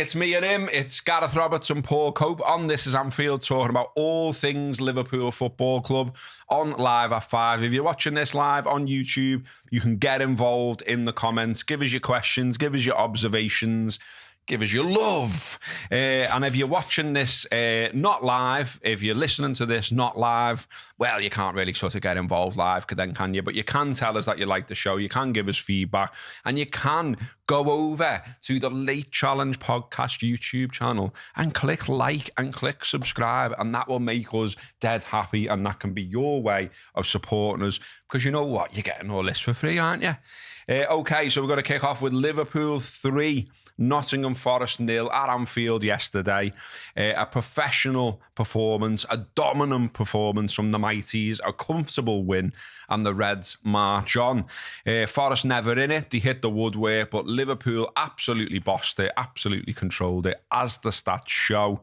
It's me and him. It's Gareth Roberts and Paul Cope on This Is Anfield, talking about all things Liverpool Football Club on Live at 5. If you're watching this live on YouTube, you can get involved in the comments. Give us your questions. Give us your observations. Give us your love. And if you're watching this not live, if you're listening to this not live, well, you can't really sort of get involved live then, can you? But you can tell us that you like the show. You can give us feedback. And you can go over to the Late Challenge Podcast YouTube channel and click like and click subscribe. And that will make us dead happy. And that can be your way of supporting us. Because you know what? You're getting all this for free, aren't you? Okay, so we're going to kick off with Liverpool 3, Nottingham Forest 0 at Anfield yesterday. A professional performance, a dominant performance from the Mighties, a comfortable win, and the Reds march on. Forest never in it. They hit the woodwork, but Liverpool absolutely bossed it, absolutely controlled it, as the stats show.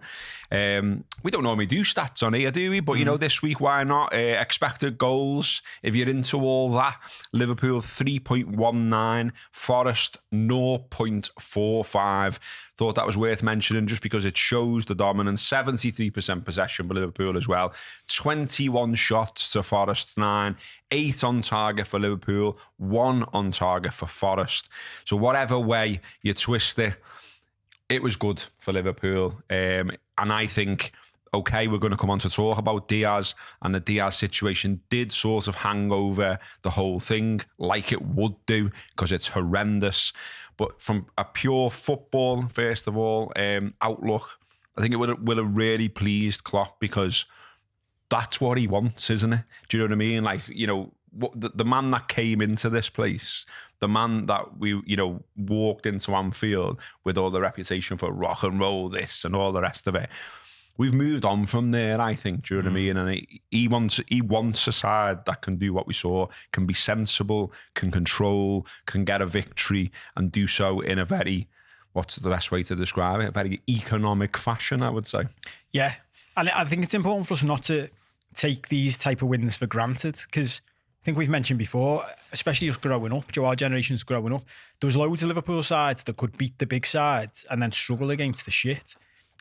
We don't normally do stats on here, do we? But, you know, this week, why not? Expected goals, if you're into all that. Liverpool 3.19, Forest 0.45. Thought that was worth mentioning just because it shows the dominance. 73% possession for Liverpool as well. 21 shots to Forest's 9. 8 on target for Liverpool. 1 on target for Forest. So whatever way you twist it, it was good for Liverpool. And I think, okay, we're going to come on to talk about Diaz, and the Diaz situation did sort of hang over the whole thing like it would do because it's horrendous. But from a pure football, first of all, outlook, I think it would have really pleased Klopp because that's what he wants, isn't it? Do you know what I mean? Like, you know, the man that came into this place, the man that we, you know, walked into Anfield with all the reputation for rock and roll, this and all the rest of it. We've moved on from there, I think. Do you know what I mean? And he wants a side that can do what we saw, can be sensible, can control, can get a victory, and do so in a very, what's the best way to describe it? A very economic fashion, I would say. Yeah. And I think it's important for us not to take these type of wins for granted, because I think we've mentioned before, especially us growing up, our generation's growing up, there was loads of Liverpool sides that could beat the big sides and then struggle against the shit.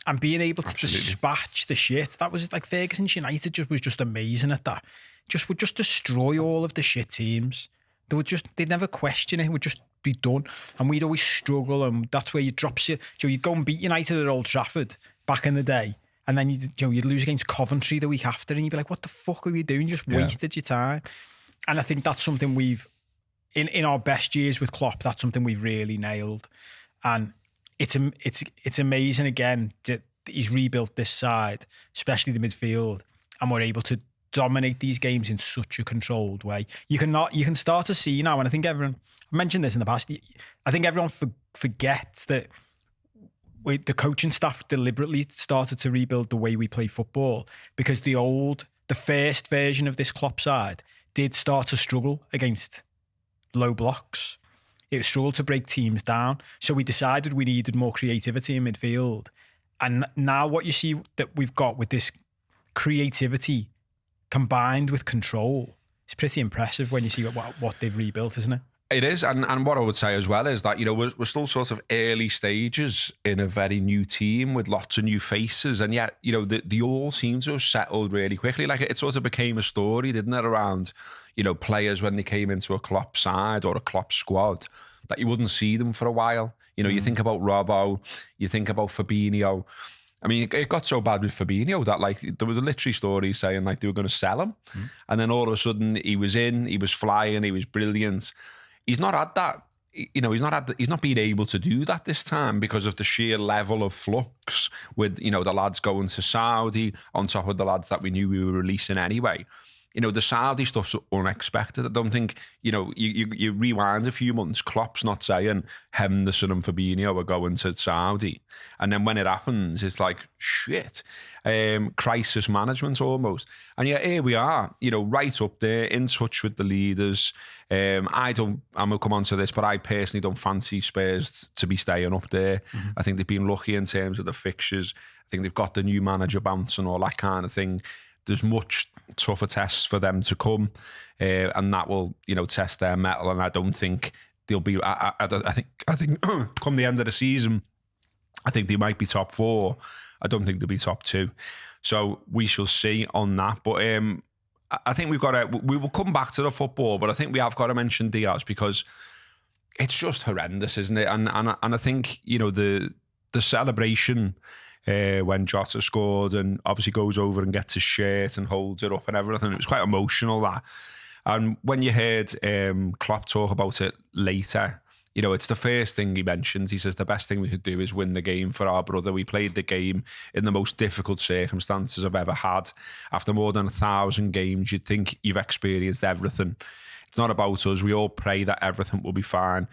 And being able to dispatch the shit, that was like Ferguson's United was just amazing at that. Would just destroy all of the shit teams. They'd never question it. It would just be done. And we'd always struggle, and that's where you drop shit. So you'd go and beat United at Old Trafford back in the day, and then you'd lose against Coventry the week after, and you'd be like, "What the fuck are you doing? You just wasted your time." And I think that's something we've, in our best years with Klopp, that's something we've really nailed. And it's amazing again that he's rebuilt this side, especially the midfield, and we're able to dominate these games in such a controlled way. You can start to see now, and I think I've mentioned this in the past, I think everyone forgets that the coaching staff deliberately started to rebuild the way we play football, because the first version of this Klopp side did start to struggle against low blocks. It struggled to break teams down. So we decided we needed more creativity in midfield. And now what you see that we've got with this creativity combined with control, it's pretty impressive when you see what they've rebuilt, isn't it? It is. And what I would say as well is that, you know, we're still sort of early stages in a very new team with lots of new faces. And yet, you know, they all seem to have settled really quickly. Like, it sort of became a story, didn't it, around, you know, players when they came into a Klopp side or a Klopp squad, that you wouldn't see them for a while. You know, you think about Robbo, you think about Fabinho. I mean, it got so bad with Fabinho that, like, there was literally stories saying, like, they were going to sell him. And then all of a sudden he was flying, he was brilliant. He's not had that. You know, he's not been able to do that this time because of the sheer level of flux with, you know, the lads going to Saudi on top of the lads that we knew we were releasing anyway. You know, the Saudi stuff's unexpected. I don't think, you know, you rewind a few months, Klopp's not saying Henderson and Fabinho are going to Saudi. And then when it happens, it's like, shit, crisis management almost. And yet here we are, you know, right up there, in touch with the leaders. I'm going to come on to this, but I personally don't fancy Spurs to be staying up there. I think they've been lucky in terms of the fixtures. I think they've got the new manager bounce and all that kind of thing. There's much tougher tests for them to come, and that will, you know, test their mettle. And I don't think they'll be. I think come the end of the season, I think they might be top 4. I don't think they'll be top 2. So we shall see on that. But I think we will come back to the football, but I think we have got to mention Diaz because it's just horrendous, isn't it? And I think, the celebration when Jota scored and obviously goes over and gets his shirt and holds it up and everything, it was quite emotional, that. And when you heard Klopp talk about it later, it's the first thing he mentions. He says the best thing we could do is win the game for our brother. We played the game in the most difficult circumstances I've ever had. After more than 1,000 games, you'd think you've experienced everything. It's not about us. We all pray that everything will be fine.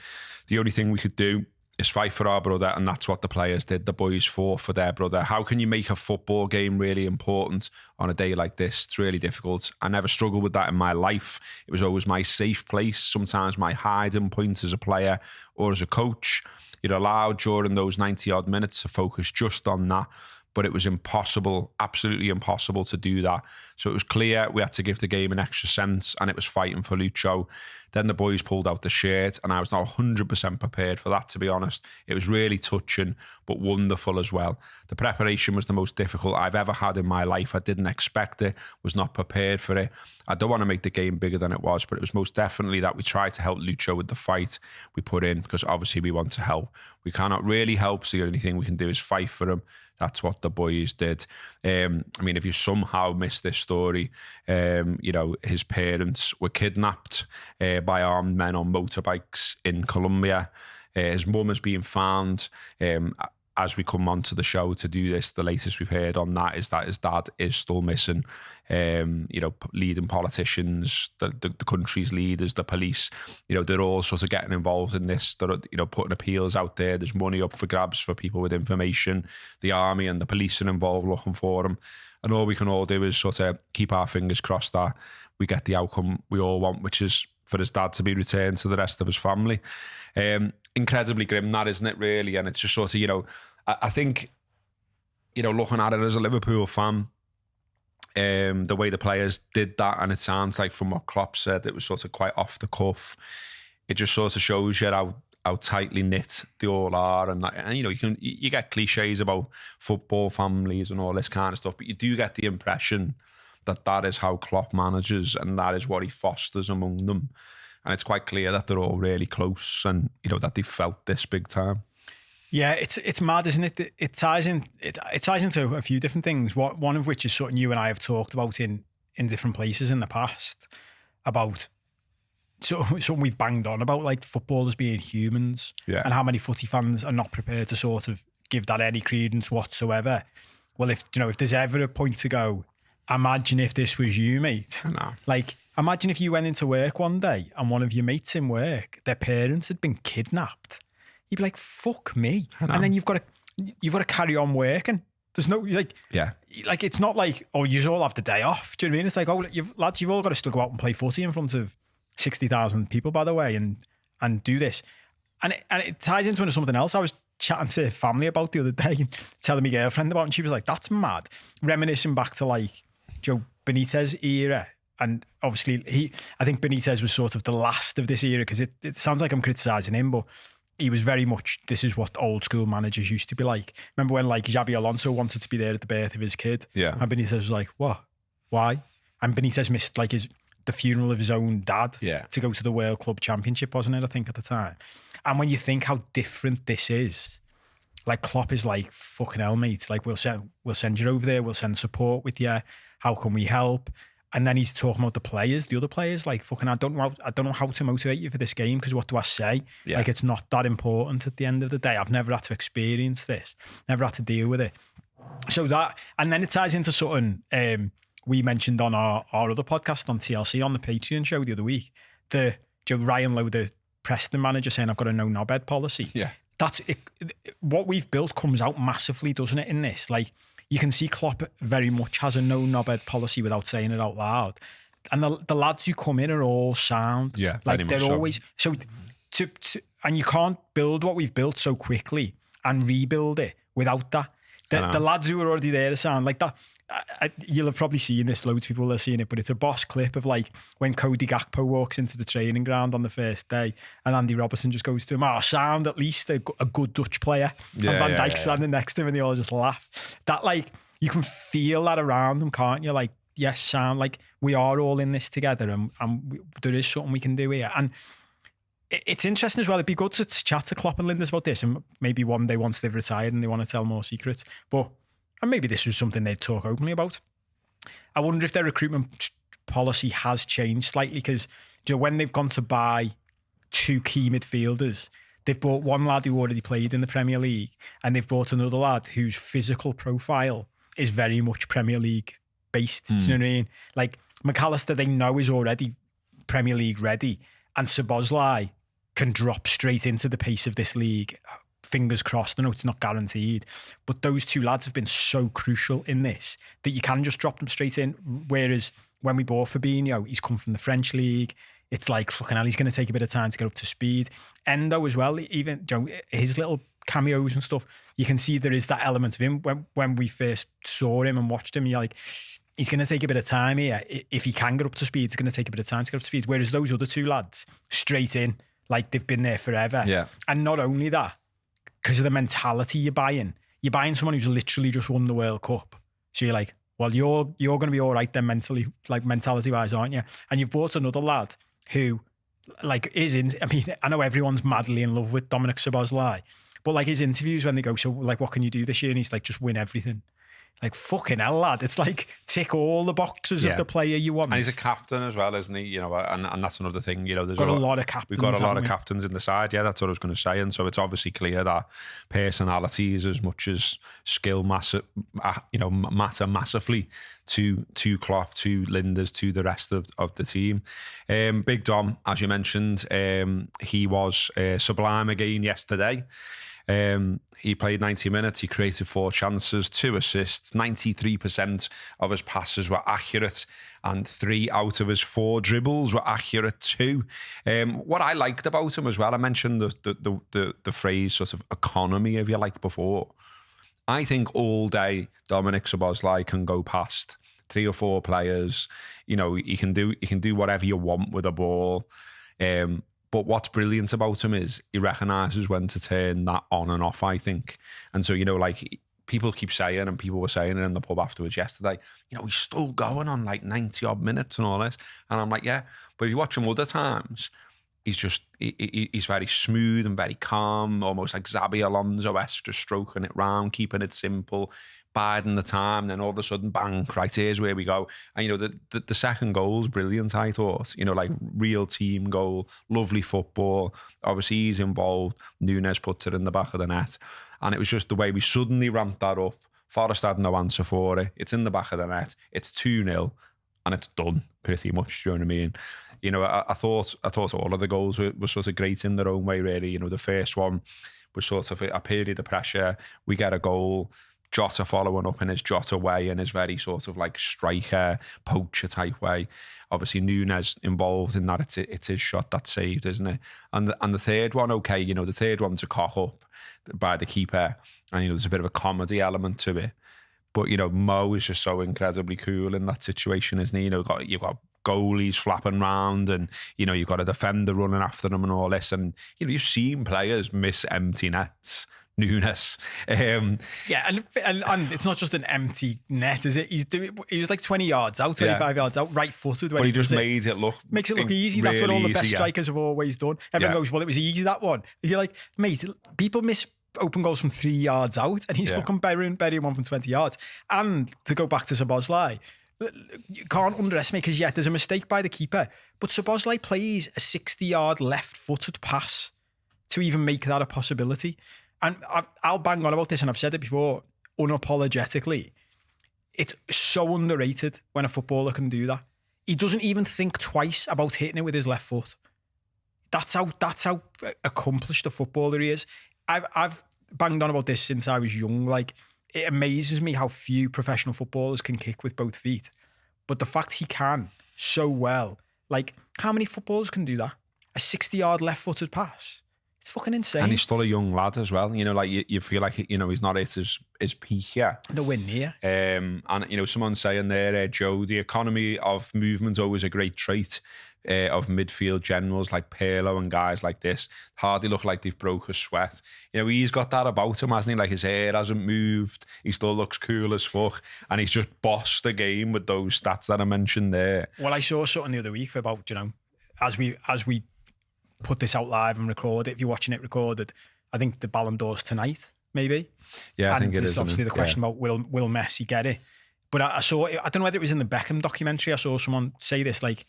The only thing we could do is fight for our brother, and that's what the players did. The boys fought for their brother. How can you make a football game really important on a day like this? It's really difficult. I never struggled with that in my life. It was always my safe place, sometimes my hiding point as a player or as a coach. You're allowed during those 90-odd minutes to focus just on that. But it was impossible, absolutely impossible to do that. So it was clear we had to give the game an extra sense, and it was fighting for Lucho. Then the boys pulled out the shirt, and I was not 100% prepared for that, to be honest. It was really touching, but wonderful as well. The preparation was the most difficult I've ever had in my life. I didn't expect it, was not prepared for it. I don't want to make the game bigger than it was, but it was most definitely that we tried to help Lucho with the fight we put in, because obviously we want to help. We cannot really help, so the only thing we can do is fight for him. That's what the boys did. If you somehow missed this story, his parents were kidnapped by armed men on motorbikes in Colombia. His mum has been found. As we come on to the show to do this, the latest we've heard on that is that his dad is still missing. Leading politicians, the country's leaders, the police, they're all sort of getting involved in this. They're, putting appeals out there. There's money up for grabs for people with information. The army and the police are involved looking for him. And all we can all do is sort of keep our fingers crossed that we get the outcome we all want, which is for his dad to be returned to the rest of his family. Incredibly grim, that, isn't it, really? And it's just sort of, I think, looking at it as a Liverpool fan, the way the players did that, and it sounds like from what Klopp said, it was sort of quite off the cuff. It just sort of shows you how tightly knit they all are, and you get cliches about football families and all this kind of stuff, but you do get the impression that is how Klopp manages, and that is what he fosters among them. And it's quite clear that they're all really close, and that they felt this big time. Yeah, it's mad, isn't it? It ties into a few different things. One of which is something you and I have talked about in different places in the past, about something we've banged on about, like footballers being humans, and how many footy fans are not prepared to sort of give that any credence whatsoever. Well, if there's ever a point to go, imagine if this was you, mate. I know. Like, imagine if you went into work one day and one of your mates in work, their parents had been kidnapped. You'd be like, fuck me. And then you've got to carry on working. There's no, like, it's not like, oh, you all have the day off. Do you know what I mean? It's like, oh, you've all got to still go out and play footy in front of 60,000 people, by the way, and do this. And it ties into something else I was chatting to family about the other day and telling my girlfriend about, and she was like, that's mad. Reminiscing back to like Joe Benitez era. And obviously I think Benitez was sort of the last of this era, because it sounds like I'm criticising him, but he was very much, this is what old school managers used to be like. Remember when like Xabi Alonso wanted to be there at the birth of his kid? Yeah. And Benitez was like, what? Why? And Benitez missed like the funeral of his own dad to go to the World Club Championship, wasn't it, I think, at the time? And when you think how different this is, like Klopp is like, fucking hell, mate, like we'll send you over there, we'll send support with you, how can we help? And then he's talking about the other players, like, fucking, I don't know how to motivate you for this game, because what do I say? Yeah. Like, it's not that important at the end of the day. I've never had to experience this, never had to deal with it. So that, and then it ties into something we mentioned on our other podcast on TLC, on the Patreon show the other week, Ryan Lowe, the Preston manager, saying, I've got a no knobhead policy. Yeah. That's it. What we've built comes out massively, doesn't it, in this? Like, you can see Klopp very much has a no knobhead policy without saying it out loud. And the lads who come in are all sound. Yeah, like they're always so. And you can't build what we've built so quickly and rebuild it without that. The lads who were already there sound like that. You'll have probably seen this, loads of people are seeing it, but it's a boss clip of like when Cody Gakpo walks into the training ground on the first day and Andy Robertson just goes to him, sound at least a good Dutch player. And Van Dijk's standing next to him and they all just laugh. That like, you can feel that around them, can't you? Like, yes, sound like we are all in this together and there is something we can do here. And it's interesting as well. It'd be good to chat to Klopp and Linders about this, and maybe one day once they've retired and they want to tell more secrets. And maybe this was something they'd talk openly about. I wonder if their recruitment policy has changed slightly because when they've gone to buy 2 key midfielders, they've bought one lad who already played in the Premier League, and they've bought another lad whose physical profile is very much Premier League based. Do you know what I mean? Like McAllister, they know is already Premier League ready, and Szoboszlai can drop straight into the pace of this league. Fingers crossed. I know it's not guaranteed, but those 2 lads have been so crucial in this that you can just drop them straight in. Whereas when we bought Fabinho, he's come from the French league. It's like, fucking hell, he's going to take a bit of time to get up to speed. Endo as well, even his little cameos and stuff, you can see there is that element of him. When we first saw him and watched him, you're like, he's going to take a bit of time here. If he can get up to speed, it's going to take a bit of time to get up to speed. Whereas those other 2 lads, straight in, like they've been there forever. Yeah. And not only that, because of the mentality you're buying someone who's literally just won the World Cup. So you're like, well, you're going to be all right then mentally, like mentality wise, aren't you? And you've bought another lad who like is in, I mean, I know everyone's madly in love with Dominic Szoboszlai, but like his interviews when they go, so like, what can you do this year? And he's like, just win everything. Like, fucking hell, lad. It's like, tick all the boxes of the player you want. And he's a captain as well, isn't he? And that's another thing, there's got a lot of captains. We've got a lot of captains in the side. Yeah, that's what I was going to say. And so it's obviously clear that personalities as much as skill matter massively to Klopp, to Linders, to the rest of the team. Big Dom, as you mentioned, he was sublime again yesterday. He played 90 minutes, he created 4 chances, 2 assists, 93% of his passes were accurate, and 3 out of his 4 dribbles were accurate too. What I liked about him as well, I mentioned the phrase sort of economy, if you like, before. I think all day Dominic Szoboszlai can go past 3 or 4 players. He can do whatever you want with a ball. But what's brilliant about him is he recognises when to turn that on and off, I think. And so, like people keep saying, and people were saying it in the pub afterwards yesterday, he's still going on like 90 odd minutes and all this. And I'm like, yeah, but if you watch him other times, he's very smooth and very calm, almost like Xabi Alonso-esque, just stroking it round, keeping it simple, biding the time, then all of a sudden, bang, right, here's where we go. And, the second goal is brilliant, I thought. Like real team goal, lovely football. Obviously, he's involved. Nunes puts it in the back of the net. And it was just the way we suddenly ramped that up. Forest had no answer for it. It's in the back of the net. It's 2-0. And it's done, pretty much, do you know what I mean? I thought all of the goals were sort of great in their own way, really. The first one was sort of a period of pressure. We get a goal. Jota following up in his Jota way, in his very sort of like striker, poacher type way. Obviously, Nunes involved in that. It's his shot that saved, isn't it? And the third one, okay, the third one's a cock up by the keeper. And, there's a bit of a comedy element to it. But, Mo is just so incredibly cool in that situation, isn't he? You've got goalies flapping around and, you've got a defender running after them and all this. And, you've seen players miss empty nets. Nunes. Yeah, and it's not just an empty net, is it? He was like 20 yards out, 25 yards out, right footed. But he just makes it look easy. That's what all the best strikers have always done. Everyone goes, well, it was easy, that one. If you're like, mate, people miss open goals from 3 yards out and he's fucking burying one from 20 yards. And to go back to Szoboszlai, you can't underestimate, because there's a mistake by the keeper, but Szoboszlai plays a 60-yard left-footed pass to even make that a possibility. And I'll bang on about this, and I've said it before, unapologetically. It's so underrated when a footballer can do that. He doesn't even think twice about hitting it with his left foot. That's how accomplished a footballer he is. I've banged on about this since I was young. Like, it amazes me how few professional footballers can kick with both feet. But the fact he can so well, like, how many footballers can do that? A 60-yard left-footed pass. It's fucking insane. And he's still a young lad as well. You know, like you feel like, you know, he's not at his peak yet. Nowhere near. And, you know, someone's saying there, Joe, the economy of movement's always a great trait of midfield generals like Pirlo and guys like this. Hardly look like they've broke a sweat. You know, he's got that about him, hasn't he? Like his hair hasn't moved. He still looks cool as fuck. And he's just bossed the game with those stats that I mentioned there. Well, I saw something the other week about, you know, as we put this out live and record it, if you're watching it recorded, I think the Ballon d'Or's tonight, maybe. Yeah, I think it is. Obviously the question about will Messi get it? But I saw, I don't know whether it was in the Beckham documentary, I saw someone say this, like,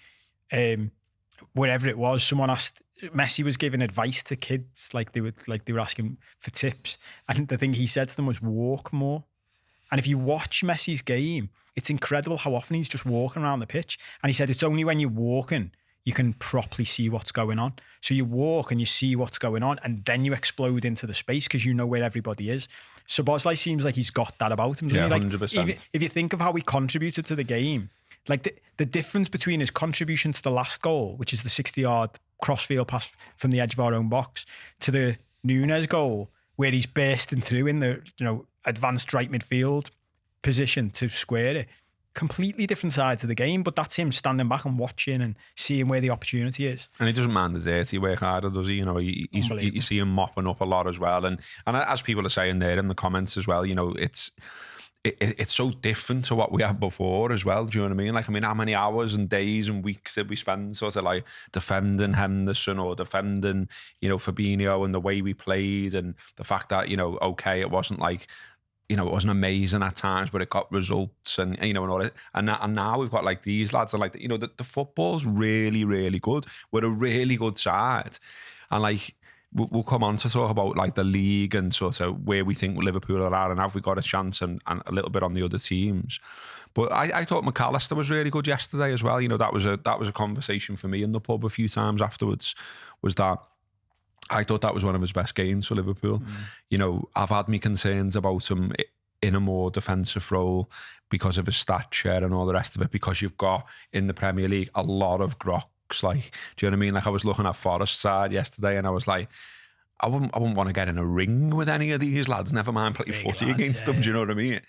wherever it was, someone asked, Messi was giving advice to kids, like they were asking for tips, and the thing he said to them was walk more. And if you watch Messi's game, it's incredible how often he's just walking around the pitch. And he said it's only when you're walking you can properly see what's going on. So you walk and you see what's going on, and then you explode into the space because you know where everybody is. So Bosley seems like he's got that about him. Yeah, like, 100%. If you think of how he contributed to the game, like the difference between his contribution to the last goal, which is the 60-yard crossfield pass from the edge of our own box, to the Núñez goal, where he's bursting through in the, you know, advanced right midfield position to square it. Completely different side to the game, but that's him standing back and watching and seeing where the opportunity is. And he doesn't mind the dirty work either, does he? You know, you see him mopping up a lot as well. And as people are saying there in the comments as well, you know, it's so different to what we had before as well. Do you know what I mean? Like, I mean, how many hours and days and weeks did we spend sort of like defending Henderson or defending, you know, Fabinho, and the way we played, and the fact that, you know, okay, it wasn't like, you know, it wasn't amazing at times, but it got results, and you know, and all it. And now we've got like these lads, and like, you know, the football's really, really good. We're a really good side, and like we'll come on to talk about like the league and sort of where we think Liverpool are at, and have we got a chance, and a little bit on the other teams. But I thought McAllister was really good yesterday as well. You know, that was a conversation for me in the pub a few times afterwards. Was that I thought that was one of his best games for Liverpool. You know, I've had my concerns about him in a more defensive role because of his stature and all the rest of it, because you've got in the Premier League a lot of grocks. Like, do you know what I mean? Like, I was looking at Forest side yesterday and I was like, I wouldn't want to get in a ring with any of these lads, never mind play footy against them. Do you know what I mean?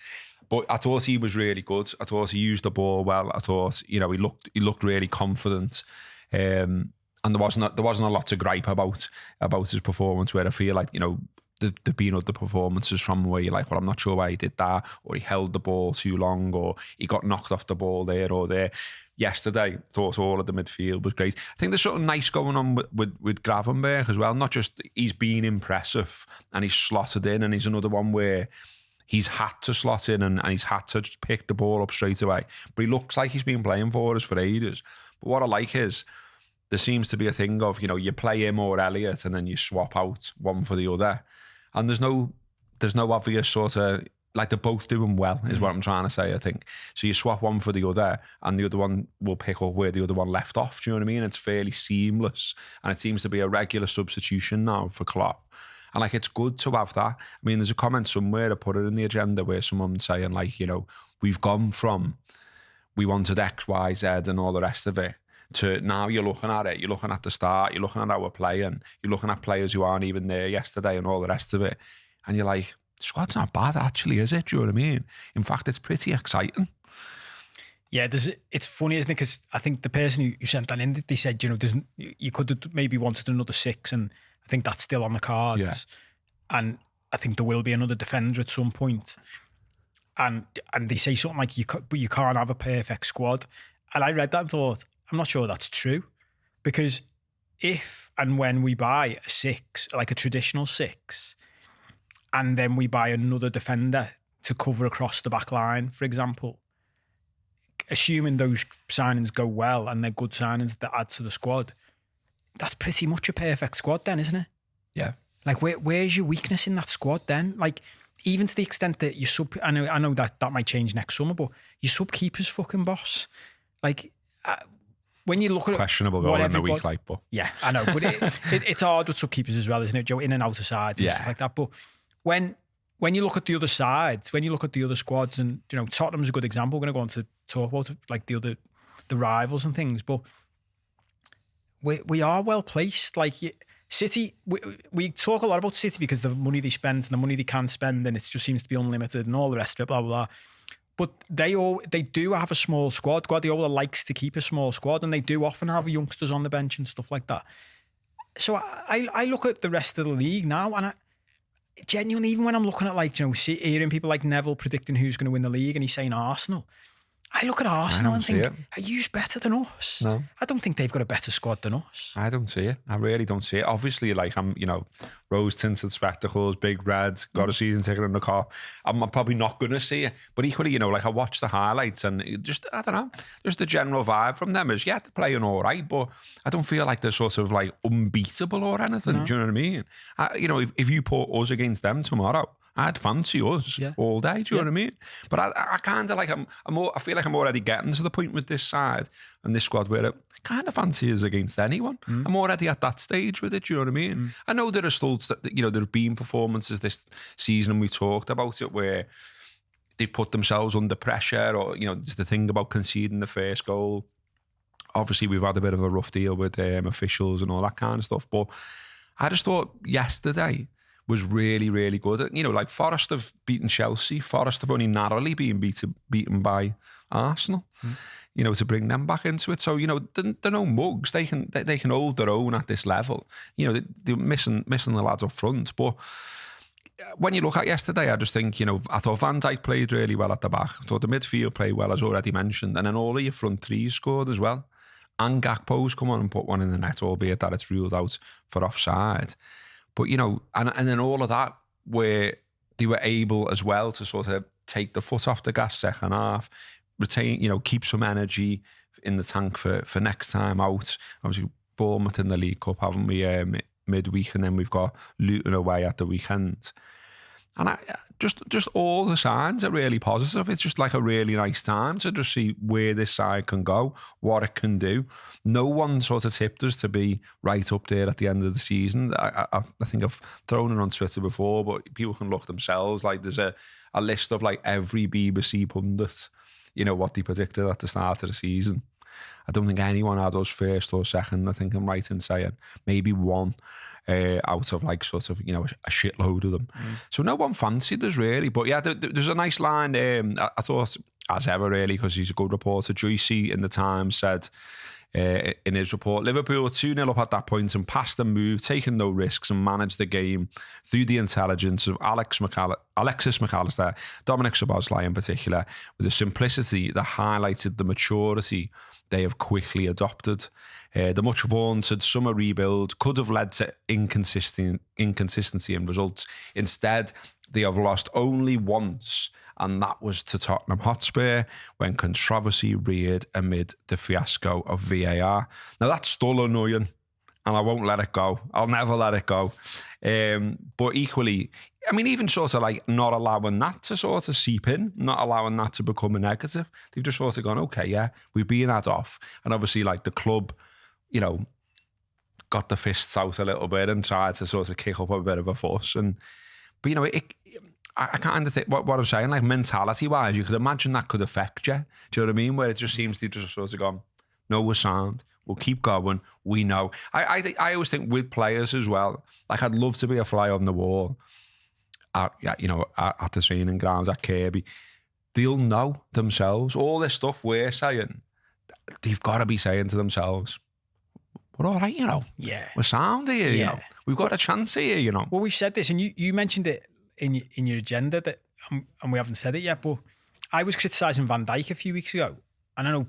But I thought he was really good. I thought he used the ball well. I thought, you know, he looked really confident. And there wasn't a lot to gripe about his performance, where I feel like, you know, there've been other performances from where you're like, well, I'm not sure why he did that, or he held the ball too long, or he got knocked off the ball there or there. Yesterday, thought all of the midfield was great. I think there's something nice going on with Gravenberch as well. Not just he's been impressive and he's slotted in, and he's another one where he's had to slot in and he's had to just pick the ball up straight away. But he looks like he's been playing for us for ages. But what I like is, there seems to be a thing of, you know, you play him or Elliott and then you swap out one for the other. And there's no obvious sort of, like, they're both doing well, is what I'm trying to say, I think. So you swap one for the other and the other one will pick up where the other one left off. Do you know what I mean? It's fairly seamless. And it seems to be a regular substitution now for Klopp. And like, it's good to have that. I mean, there's a comment somewhere, I put it in the agenda, where someone's saying, like, you know, we've gone from, we wanted X, Y, Z and all the rest of it, to now you're looking at it, you're looking at the start, you're looking at how we're playing, you're looking at players who aren't even there yesterday and all the rest of it. And you're like, squad's not bad actually, is it? Do you know what I mean? In fact, it's pretty exciting. Yeah, it's funny, isn't it? Because I think the person who sent that in, they said, you know, you could have maybe wanted another 6, and I think that's still on the cards. Yeah. And I think there will be another defender at some point. And they say something like, you can't have a perfect squad. And I read that and thought, I'm not sure that's true, because if and when we buy a 6, like a traditional 6, and then we buy another defender to cover across the back line, for example, assuming those signings go well and they're good signings that add to the squad, that's pretty much a perfect squad then, isn't it? Yeah. Like, where's your weakness in that squad then? Like, even to the extent that you sub, I know that might change next summer, but your sub keeper's fucking boss. Like, when you look at questionable goal in the week, like, but yeah, I know, but it's hard with sub keepers as well, isn't it, Joe? In and out of sides and stuff like that. But when you look at the other sides, when you look at the other squads, and you know, Tottenham's a good example. We're going to go on to talk about like the rivals and things, but we are well placed. Like, City, we talk a lot about City because the money they spend and the money they can spend, and it just seems to be unlimited and all the rest of it, blah, blah, blah. But they do have a small squad. Guardiola likes to keep a small squad, and they do often have youngsters on the bench and stuff like that. So I look at the rest of the league now, and I genuinely, even when I'm looking at hearing people like Neville predicting who's going to win the league, and he's saying Arsenal, I look at Arsenal and think, are you better than us? No. I don't think they've got a better squad than us. I don't see it. I really don't see it. Obviously, I'm, rose-tinted spectacles, big red, got a season ticket in the car. I'm probably not going to see it. But equally, I watch the highlights and I don't know, just the general vibe from them is, they're playing all right, but I don't feel like they're sort of unbeatable or anything. No. Do you know what I mean? If you put us against them tomorrow, I'd fancy us all day. Do you know what I mean? But I kind of I feel like I'm already getting to the point with this side and this squad where I kind of fancy us against anyone. I'm already at that stage with it. Do you know what I mean? I know there are still, there have been performances this season, and we talked about it, where they've put themselves under pressure, or, there's the thing about conceding the first goal. Obviously, we've had a bit of a rough deal with officials and all that kind of stuff. But I just thought yesterday was really, really good. Forest have beaten Chelsea. Forest have only narrowly been beaten by Arsenal, to bring them back into it. So, they're no mugs. They can hold their own at this level. They're missing the lads up front. But when you look at yesterday, I just think, I thought Van Dijk played really well at the back. I thought the midfield played well, as already mentioned. And then all of your front threes scored as well. And Gakpo's come on and put one in the net, albeit that it's ruled out for offside. But, and then all of that, where they were able as well to sort of take the foot off the gas second half, retain, keep some energy in the tank for next time out. Obviously, Bournemouth in the League Cup, haven't we, midweek, and then we've got Luton away at the weekend. And just all the signs are really positive. It's just a really nice time to just see where this side can go, what it can do. No one sort of tipped us to be right up there at the end of the season. I think I've thrown it on Twitter before, but people can look themselves. There's a list of every BBC pundit, what they predicted at the start of the season. I don't think anyone had us first or second. I think I'm right in saying maybe one. Out of sort of, a shitload of them. So no one fancied us really. But yeah, there's a nice line. I thought, as ever really, because he's a good reporter, Joycey in the Times said in his report, Liverpool were 2-0 up at that point and passed the move, taking no risks and managed the game through the intelligence of Alexis McAllister, Dominic Szoboszlai in particular, with a simplicity that highlighted the maturity they have quickly adopted. The much vaunted summer rebuild could have led to inconsistency in results. Instead, they have lost only once, and that was to Tottenham Hotspur when controversy reared amid the fiasco of VAR. Now, that's still annoying, and I won't let it go. I'll never let it go. But equally, I mean, even sort of not allowing that to sort of seep in, not allowing that to become a negative. They've just sort of gone, okay, yeah, we've been had off. And obviously, the club, got the fists out a little bit and tried to sort of kick up a bit of a fuss. But I kind of think what I'm saying, mentality-wise, you could imagine that could affect you. Do you know what I mean? Where it just seems to just sort of gone, no, we're sound. We'll keep going. We know. I always think with players as well, I'd love to be a fly on the wall at the training grounds at Kirby. They'll know themselves. All this stuff we're saying, they've got to be saying to themselves, we're all right, Yeah. We're sound here, We've got a chance here, Well, we've said this, and you mentioned it in your agenda, that and we haven't said it yet, but I was criticising Van Dijk a few weeks ago, and I know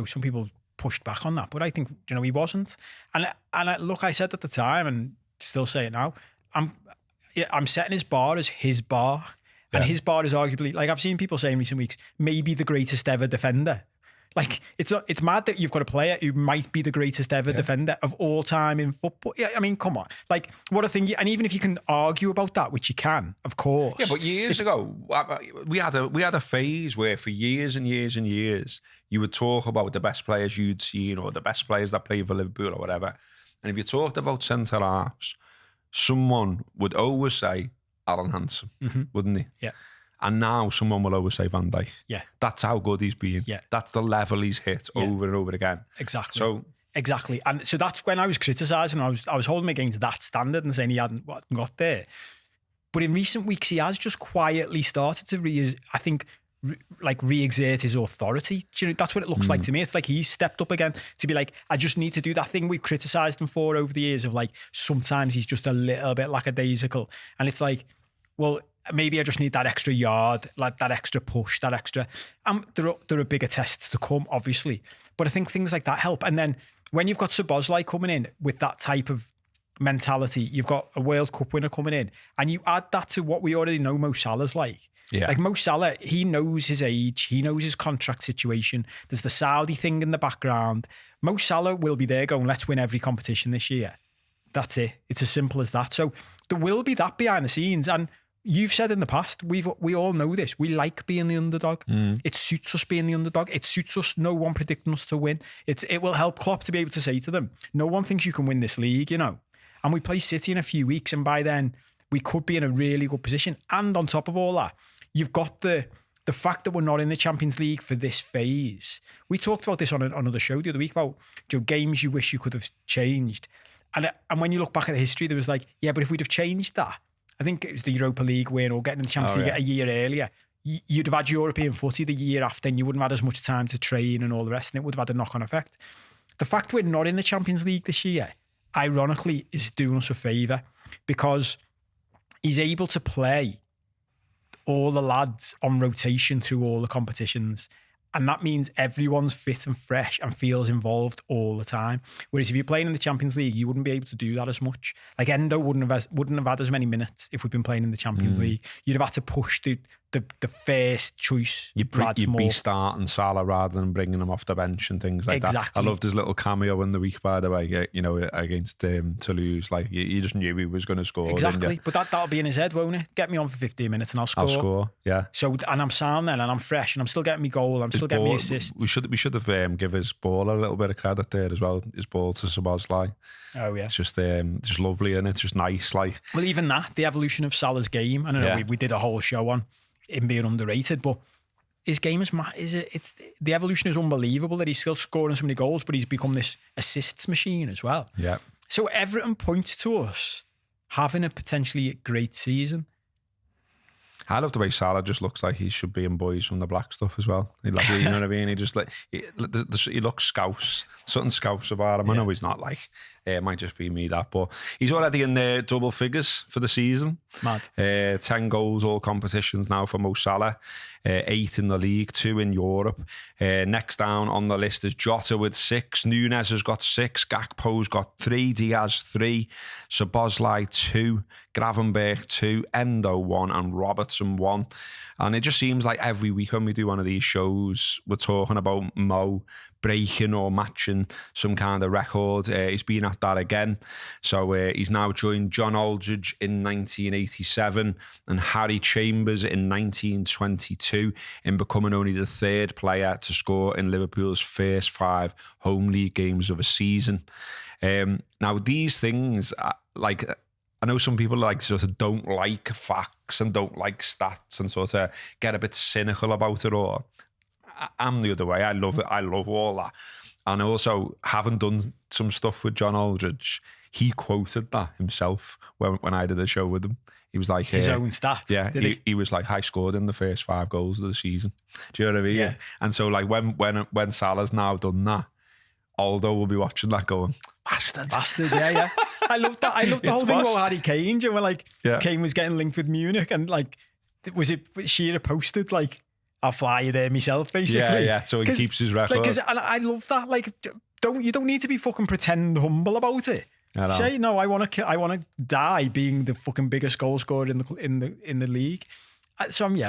some people pushed back on that, but I think he wasn't. And look, I said at the time, and still say it now, I'm setting his bar as his bar, and his bar is arguably, I've seen people say in recent weeks, maybe the greatest ever defender. It's mad that you've got a player who might be the greatest ever defender of all time in football. Yeah, I mean, come on. What a thing. And even if you can argue about that, which you can, of course. Yeah, but years ago, we had a phase where for years and years and years, you would talk about the best players you'd seen or the best players that played for Liverpool or whatever. And if you talked about centre-halves, someone would always say Alan Hansen, wouldn't he? Yeah. And now someone will always say Van Dijk. Yeah. That's how good he's been. Yeah. That's the level he's hit over and over again. Exactly. So Exactly. And so that's when I was criticising. I was holding my game to that standard and saying he hadn't got there. But in recent weeks, he has just quietly started to re-exert his authority. Do you know, that's what it looks like to me. It's like he's stepped up again to be like, I just need to do that thing we've criticised him for over the years of like, sometimes he's just a little bit lackadaisical. And it's like, well, maybe I just need that extra yard, like that extra push, that extra. There are bigger tests to come, obviously. But I think things like that help. And then when you've got Szoboszlai coming in with that type of mentality, you've got a World Cup winner coming in, and you add that to what we already know Mo Salah's like. Yeah. Like Mo Salah, he knows his age, he knows his contract situation. There's the Saudi thing in the background. Mo Salah will be there going, let's win every competition this year. That's it. It's as simple as that. So there will be that behind the scenes. And you've said in the past, we all know this. We like being the underdog. It suits us being the underdog. It suits us, no one predicting us to win. It will help Klopp to be able to say to them, no one thinks you can win this league, you know. And we play City in a few weeks, and by then we could be in a really good position. And on top of all that, you've got the fact that we're not in the Champions League for this phase. We talked about this on another show the other week about games you wish you could have changed. And when you look back at the history, there was like, yeah, but if we'd have changed that, I think it was the Europa League win or getting in the Champions League a year earlier, you'd have had European footy the year after, and you wouldn't have had as much time to train and all the rest, and it would have had a knock-on effect. The fact we're not in the Champions League this year, ironically, is doing us a favour, because he's able to play all the lads on rotation through all the competitions. And that means everyone's fit and fresh and feels involved all the time. Whereas if you're playing in the Champions League, you wouldn't be able to do that as much. Like Endo wouldn't have had as many minutes if we'd been playing in the Champions League. You'd have had to push the first choice. You'd be starting Salah rather than bringing him off the bench and things like that. I loved his little cameo in the week, by the way, you know, against Toulouse. Like, you just knew he was going to score. Exactly. But that'll be in his head, won't it? Get me on for 15 minutes and I'll score. Yeah. So, and I'm sound then, and I'm fresh, and I'm still getting me goal. I'm still getting me assist. We should have give his ball a little bit of credit there as well. His ball to Szoboszlai. Oh yeah. It's just lovely, and it's just nice. Like, well, even that, the evolution of Salah's game. I don't know. We did a whole show on him being underrated, but his game it's the evolution is unbelievable, that he's still scoring so many goals, but he's become this assists machine as well. Yeah. So everything points to us having a potentially great season. I love the way Salah just looks like he should be in Boys from the Black stuff as well. You know what I mean? He just he looks scouse. Something scouse about him. I know he's not like, it might just be me that, but he's already in the double figures for the season. Mad. 10 goals, all competitions now for Mo Salah. 8 in the league, 2 in Europe. Next down on the list is Jota with 6. Nunes has got 6. Gakpo's got 3. Diaz 3. Szoboszlai 2. Gravenberch 2. Endo 1. And Robertson 1. And it just seems like every week when we do one of these shows, we're talking about Mo breaking or matching some kind of record. He's been at that again. So he's now joined John Aldridge in 1987 and Harry Chambers in 1922 in becoming only the 3rd player to score in Liverpool's first 5 home league games of a season. Now, these things, like, I know some people like sort of don't like facts and don't like stats and sort of get a bit cynical about it all. I'm the other way. I love it. I love all that. And also, having done some stuff with John Aldridge, he quoted that himself when I did a show with him. He was like... His own stat? Yeah. He was like, I scored in the first 5 goals of the season. Do you know what I mean? Yeah. And so, like, when Salah's now done that, Aldo will be watching that going, bastard, yeah. I love that. I love the whole thing about Harry Kane. You know, when, like, Kane was getting linked with Munich, and, like, Shearer posted, like, I'll fly you there myself, basically. Yeah. So he keeps his record. Like, and I love that. Like, you don't need to be fucking pretend humble about it. Say, no, I want to die being the fucking biggest goal scorer in the league. So I'm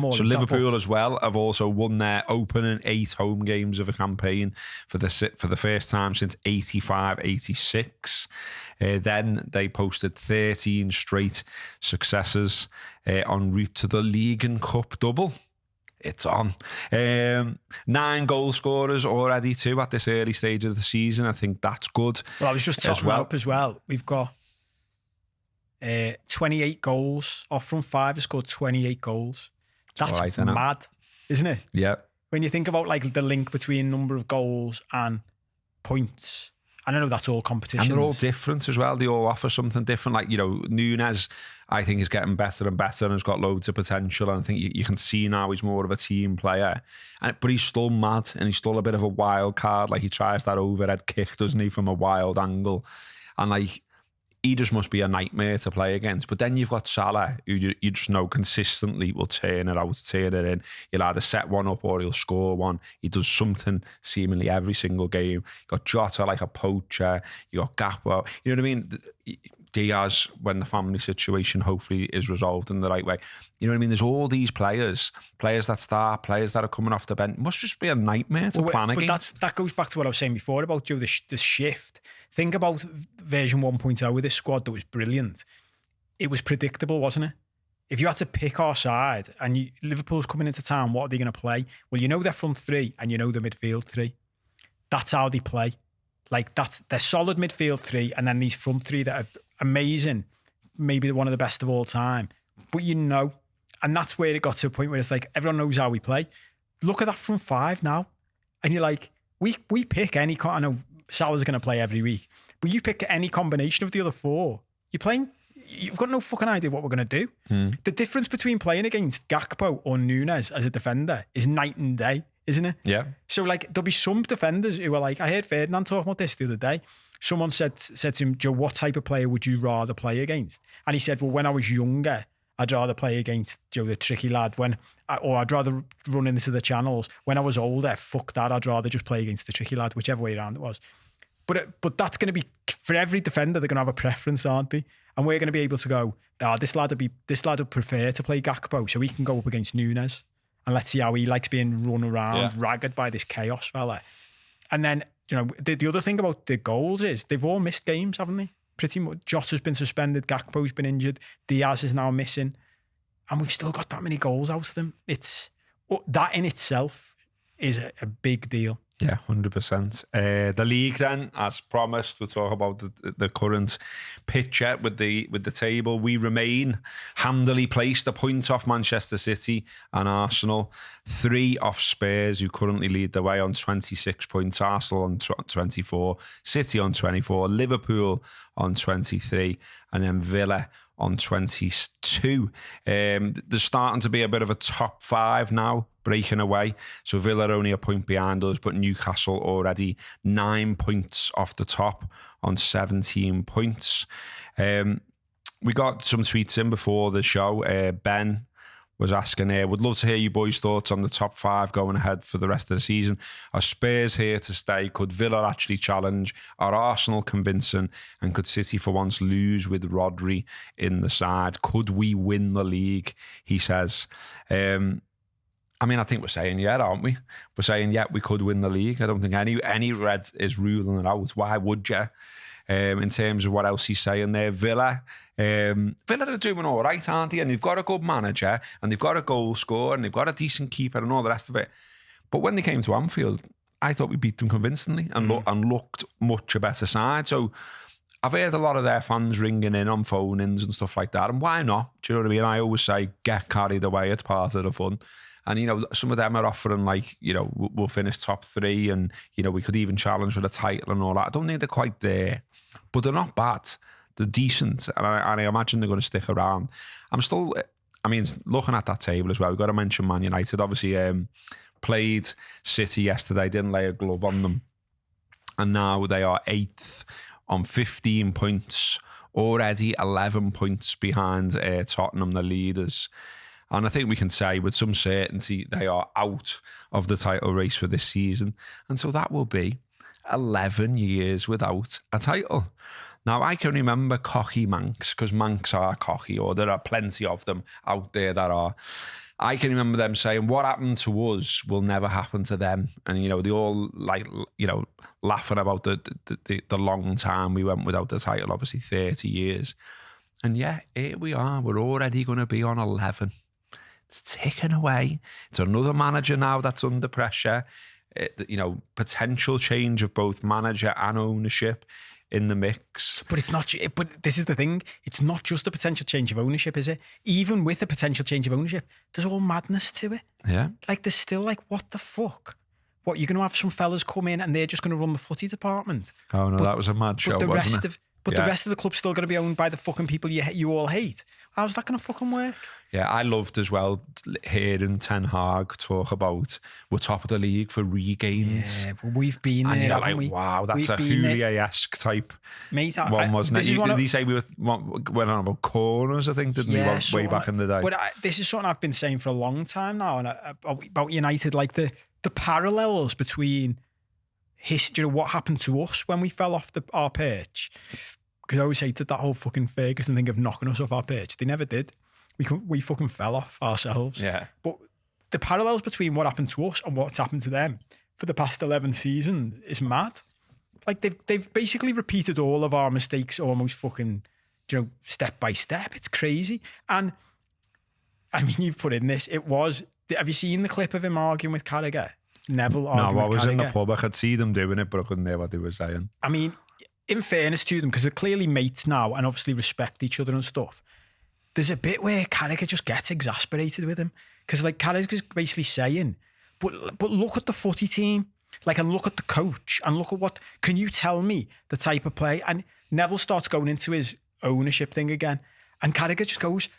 all. So Liverpool as well have also won their opening 8 home games of a campaign for the first time since 85-86. Then they posted 13 straight successes en route to the League and Cup double. It's on. 9 goal scorers already too at this early stage of the season. I think that's good. Well, I was just topping that up as well. We've got 28 goals. Off front 5 has scored 28 goals. That's right, mad, isn't it? Yeah. When you think about like the link between number of goals and points. And I know that's all competition. And they're all different as well. They all offer something different. Like, Nunes, I think, is getting better and better and has got loads of potential. And I think you can see now he's more of a team player. But he's still mad and he's still a bit of a wild card. Like, he tries that overhead kick, doesn't he, from a wild angle. And, like, he just must be a nightmare to play against. But then you've got Salah, who you just know consistently will turn it out, turn it in. He'll either set one up or he'll score one. He does something seemingly every single game. You got Jota like a poacher. You got Gakpo. You know what I mean? Diaz, when the family situation hopefully is resolved in the right way. You know what I mean? There's all these players that start, players that are coming off the bench. It must just be a nightmare to plan against. That goes back to what I was saying before about the shift. Think about version 1.0 with this squad that was brilliant. It was predictable, wasn't it? If you had to pick our side and Liverpool's coming into town, what are they going to play? Well, you know their front three and you know the midfield three. That's how they play. Like, they're solid midfield three and then these front three that are amazing, maybe one of the best of all time. But and that's where it got to a point where it's like, everyone knows how we play. Look at that front five now. And you're like, we pick any, I know Salah's going to play every week, but you pick any combination of the other four. You've got no fucking idea what we're going to do. The difference between playing against Gakpo or Nunes as a defender is night and day, isn't it? Yeah. So, like, there'll be some defenders who are like, I heard Ferdinand talking about this the other day. Someone said to him, Joe, what type of player would you rather play against? And he said, well, when I was younger, I'd rather play against Joe, the tricky lad, or I'd rather run into the channels. When I was older, fuck that, I'd rather just play against the tricky lad, whichever way around it was. But that's going to be, for every defender, they're going to have a preference, aren't they? And we're going to be able to go, this lad would prefer to play Gakpo, so he can go up against Nunes. And let's see how he likes being run around, ragged by this chaos fella. And then, the other thing about the goals is they've all missed games, haven't they? Pretty much. Jota's been suspended, Gakpo's been injured, Diaz is now missing. And we've still got that many goals out of them. That in itself is a big deal. Yeah, 100%. The league then, as promised, we'll talk about the current picture with the table. We remain handily placed, a point off Manchester City and Arsenal, 3 off Spurs, who currently lead the way on 26 points, Arsenal on 24, City on 24, Liverpool on 23, and then Villa on 22. There's starting to be a bit of a top 5 now, breaking away. So Villa are only a point behind us, but Newcastle already 9 points off the top on 17 points. We got some tweets in before the show. Ben was asking here, would love to hear you boys' thoughts on the top 5 going ahead for the rest of the season. Are Spurs here to stay? Could Villa actually challenge? Are Arsenal convincing? And could City for once lose with Rodri in the side? Could we win the league? He says. I think we're saying yeah, aren't we? We're saying yeah, we could win the league. I don't think any red is ruling it out. Why would you? In terms of what else he's saying there, Villa are doing all right, aren't they? And they've got a good manager, and they've got a goal scorer, and they've got a decent keeper, and all the rest of it. But when they came to Anfield, I thought we beat them convincingly and looked much a better side. So I've heard a lot of their fans ringing in on phone-ins and stuff like that, and why not? Do you know what I mean? I always say, get carried away, it's part of the fun. And, some of them are offering we'll finish top 3 and, we could even challenge for the title and all that. I don't think they're quite there, but they're not bad. They're decent. And I imagine they're going to stick around. I'm still, looking at that table as well, we've got to mention Man United. Obviously, played City yesterday, didn't lay a glove on them. And now they are 8th on 15 points, already 11 points behind Tottenham, the leaders. And I think we can say with some certainty they are out of the title race for this season. And so that will be 11 years without a title. Now, I can remember cocky Mancs, because Mancs are cocky, or there are plenty of them out there that are. I can remember them saying, what happened to us will never happen to them. And, they all laughing about the long time we went without the title, obviously 30 years. And yeah, here we are. We're already going to be on 11. It's ticking away. It's another manager now that's under pressure. Potential change of both manager and ownership in the mix. But it's not. But this is the thing. It's not just a potential change of ownership, is it? Even with a potential change of ownership, there's all madness to it. Yeah. There's still what the fuck? what, you're going to have some fellas come in and they're just going to run the footy department. Oh no, that was a mad show, wasn't it? The rest of the club's still going to be owned by the fucking people you all hate. How's that going to fucking work? Yeah, I loved as well hearing Ten Hag talk about we're top of the league for regains. Yeah, but we've been there, and you're haven't like, we? wow, that's a Houllier-esque type Mate, one, wasn't it? Did he say we went on about corners, I think, didn't he, way back in the day? But this is something I've been saying for a long time now, and about United, like the parallels between history, what happened to us when we fell off our perch. Because I always hated that whole fucking Ferguson thing of knocking us off our perch. They never did. We fucking fell off ourselves. Yeah. But the parallels between what happened to us and what's happened to them for the past 11 seasons is mad. Like they've basically repeated all of our mistakes almost fucking, step by step. It's crazy. And I mean, you've put in this. Have you seen the clip of him arguing with Carragher? Neville arguing with Carragher? No, I was in the pub. I could see them doing it, but I couldn't hear what they were saying. I mean, in fairness to them, because they're clearly mates now and obviously respect each other and stuff, there's a bit where Carragher just gets exasperated with him. Because like Carragher's basically saying, but look at the footy team, like, and look at the coach and look at can you tell me the type of play? And Neville starts going into his ownership thing again. And Carragher just goes,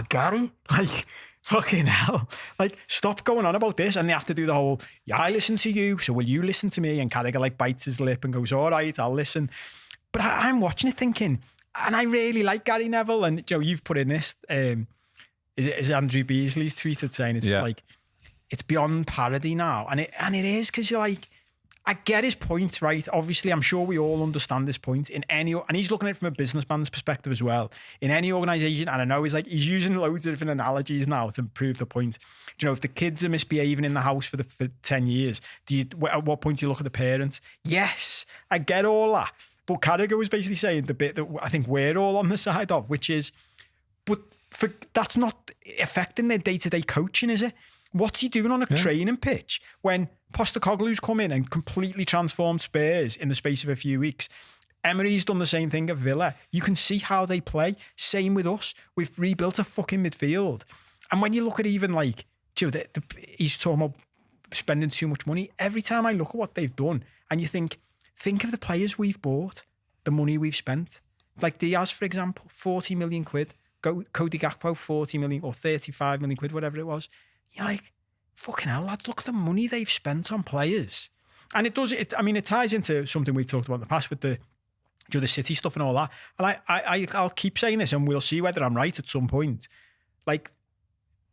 Gary, like, fucking hell. Like, stop going on about this. And they have to do the whole, I listen to you, so will you listen to me? And Carragher like bites his lip and goes, all right, I'll listen. But I'm watching it thinking, and I really like Gary Neville. And you've put in this, is Andrew Beasley's tweeted saying it's like, it's beyond parody now. And it is, because you're like, I get his point, right? Obviously, I'm sure we all understand this point and he's looking at it from a businessman's perspective as well. In any organisation, and I know he's using loads of different analogies now to prove the point. If the kids are misbehaving in the house for 10 years, at what point do you look at the parents? Yes, I get all that. But Carragher was basically saying the bit that I think we're all on the side of, which is, but that's not affecting their day-to-day coaching, is it? What's he doing on a training pitch when Postecoglou's come in and completely transformed Spurs in the space of a few weeks? Emery's done the same thing at Villa. You can see how they play. Same with us. We've rebuilt a fucking midfield. And when you look at even like, he's talking about spending too much money. Every time I look at what they've done and you think of the players we've bought, the money we've spent. Like Diaz, for example, 40 million quid. Cody Gakpo, 40 million or 35 million quid, whatever it was. You're like, fucking hell, lads, look at the money they've spent on players. And it ties into something we talked about in the past with the City stuff and all that. And I'll keep saying this and we'll see whether I'm right at some point. Like,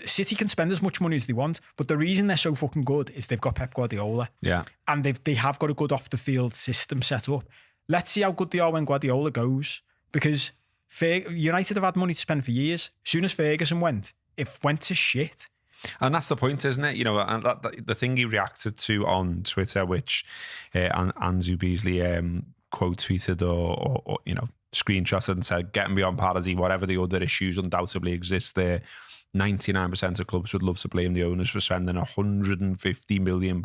City can spend as much money as they want, but the reason they're so fucking good is they've got Pep Guardiola. Yeah. And they have got a good off-the-field system set up. Let's see how good they are when Guardiola goes. Because United have had money to spend for years. As soon as Ferguson went, it went to shit. And that's the point, isn't it? And the thing he reacted to on Twitter, which Andrew Beasley quote tweeted or screenshotted and said, getting beyond parity, whatever the other issues undoubtedly exist there, 99% of clubs would love to blame the owners for spending £150 million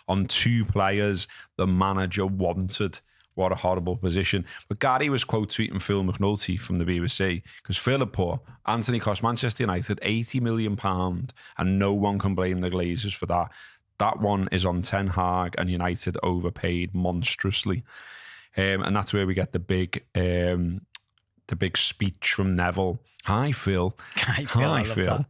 on two players the manager wanted. What a horrible position. But Gary was quote tweeting Phil McNulty from the BBC because Phil had put Anthony cost Manchester United £80 million and no one can blame the Glazers for that. That one is on Ten Hag and United overpaid monstrously. And that's where we get the big speech from Neville. Hi, Phil. Hi, Phil.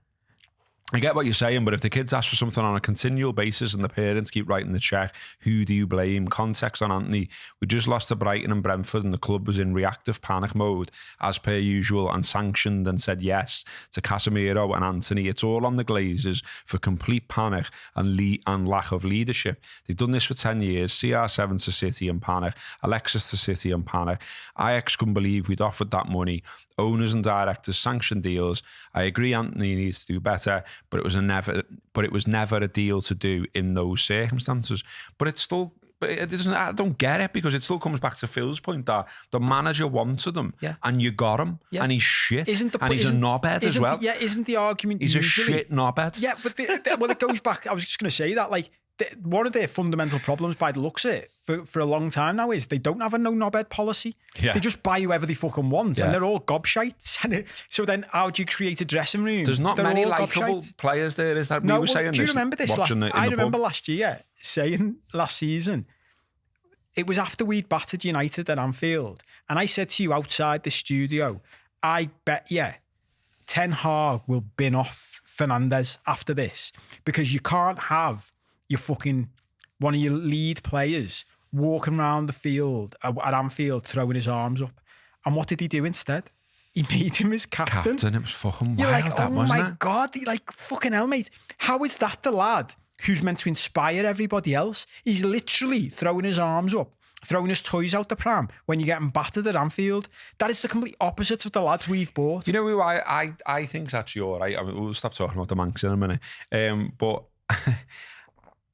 I get what you're saying, but if the kids ask for something on a continual basis and the parents keep writing the check, who do you blame? Context on Anthony. We just lost to Brighton and Brentford and the club was in reactive panic mode as per usual and sanctioned and said yes to Casemiro and Anthony. It's all on the Glazers for complete panic and lack of leadership. They've done this for 10 years. CR7 to City and panic. Alexis to City and panic. Ajax couldn't believe we'd offered that money. Owners and directors sanctioned deals. I agree Anthony needs to do better, but it was never a deal to do in those circumstances. But it doesn't. I don't get it because it still comes back to Phil's point that the manager wanted him, and you got him, and he's shit, and he's a knobhead as well. Yeah, isn't the argument? He's usually a shit knobhead. Yeah, but it goes back. I was just going to say that, like, one of their fundamental problems by the looks of it for a long time now is they don't have a no knobhead policy. They just buy whoever they fucking want, and they're all gobshites. And so then how do you create a dressing room? There's not many likeable players there, is that? No, we were saying do you this remember this? I remember last year saying last season, it was after we'd battered United at Anfield, and I said to you outside the studio, I bet Ten Hag will bin off Fernandes after this, because you can't have your fucking one of your lead players walking around the field at Anfield throwing his arms up. And what did he do instead? He made him his captain. It was fucking wild. You're like, that, oh wasn't my it? God, like fucking hell, mate. How is that the lad who's meant to inspire everybody else? He's literally throwing his arms up, throwing his toys out the pram when you're getting battered at Anfield. That is the complete opposite of the lads we've bought. You know who I think's actually all right? I mean, we'll stop talking about the Manx in a minute. But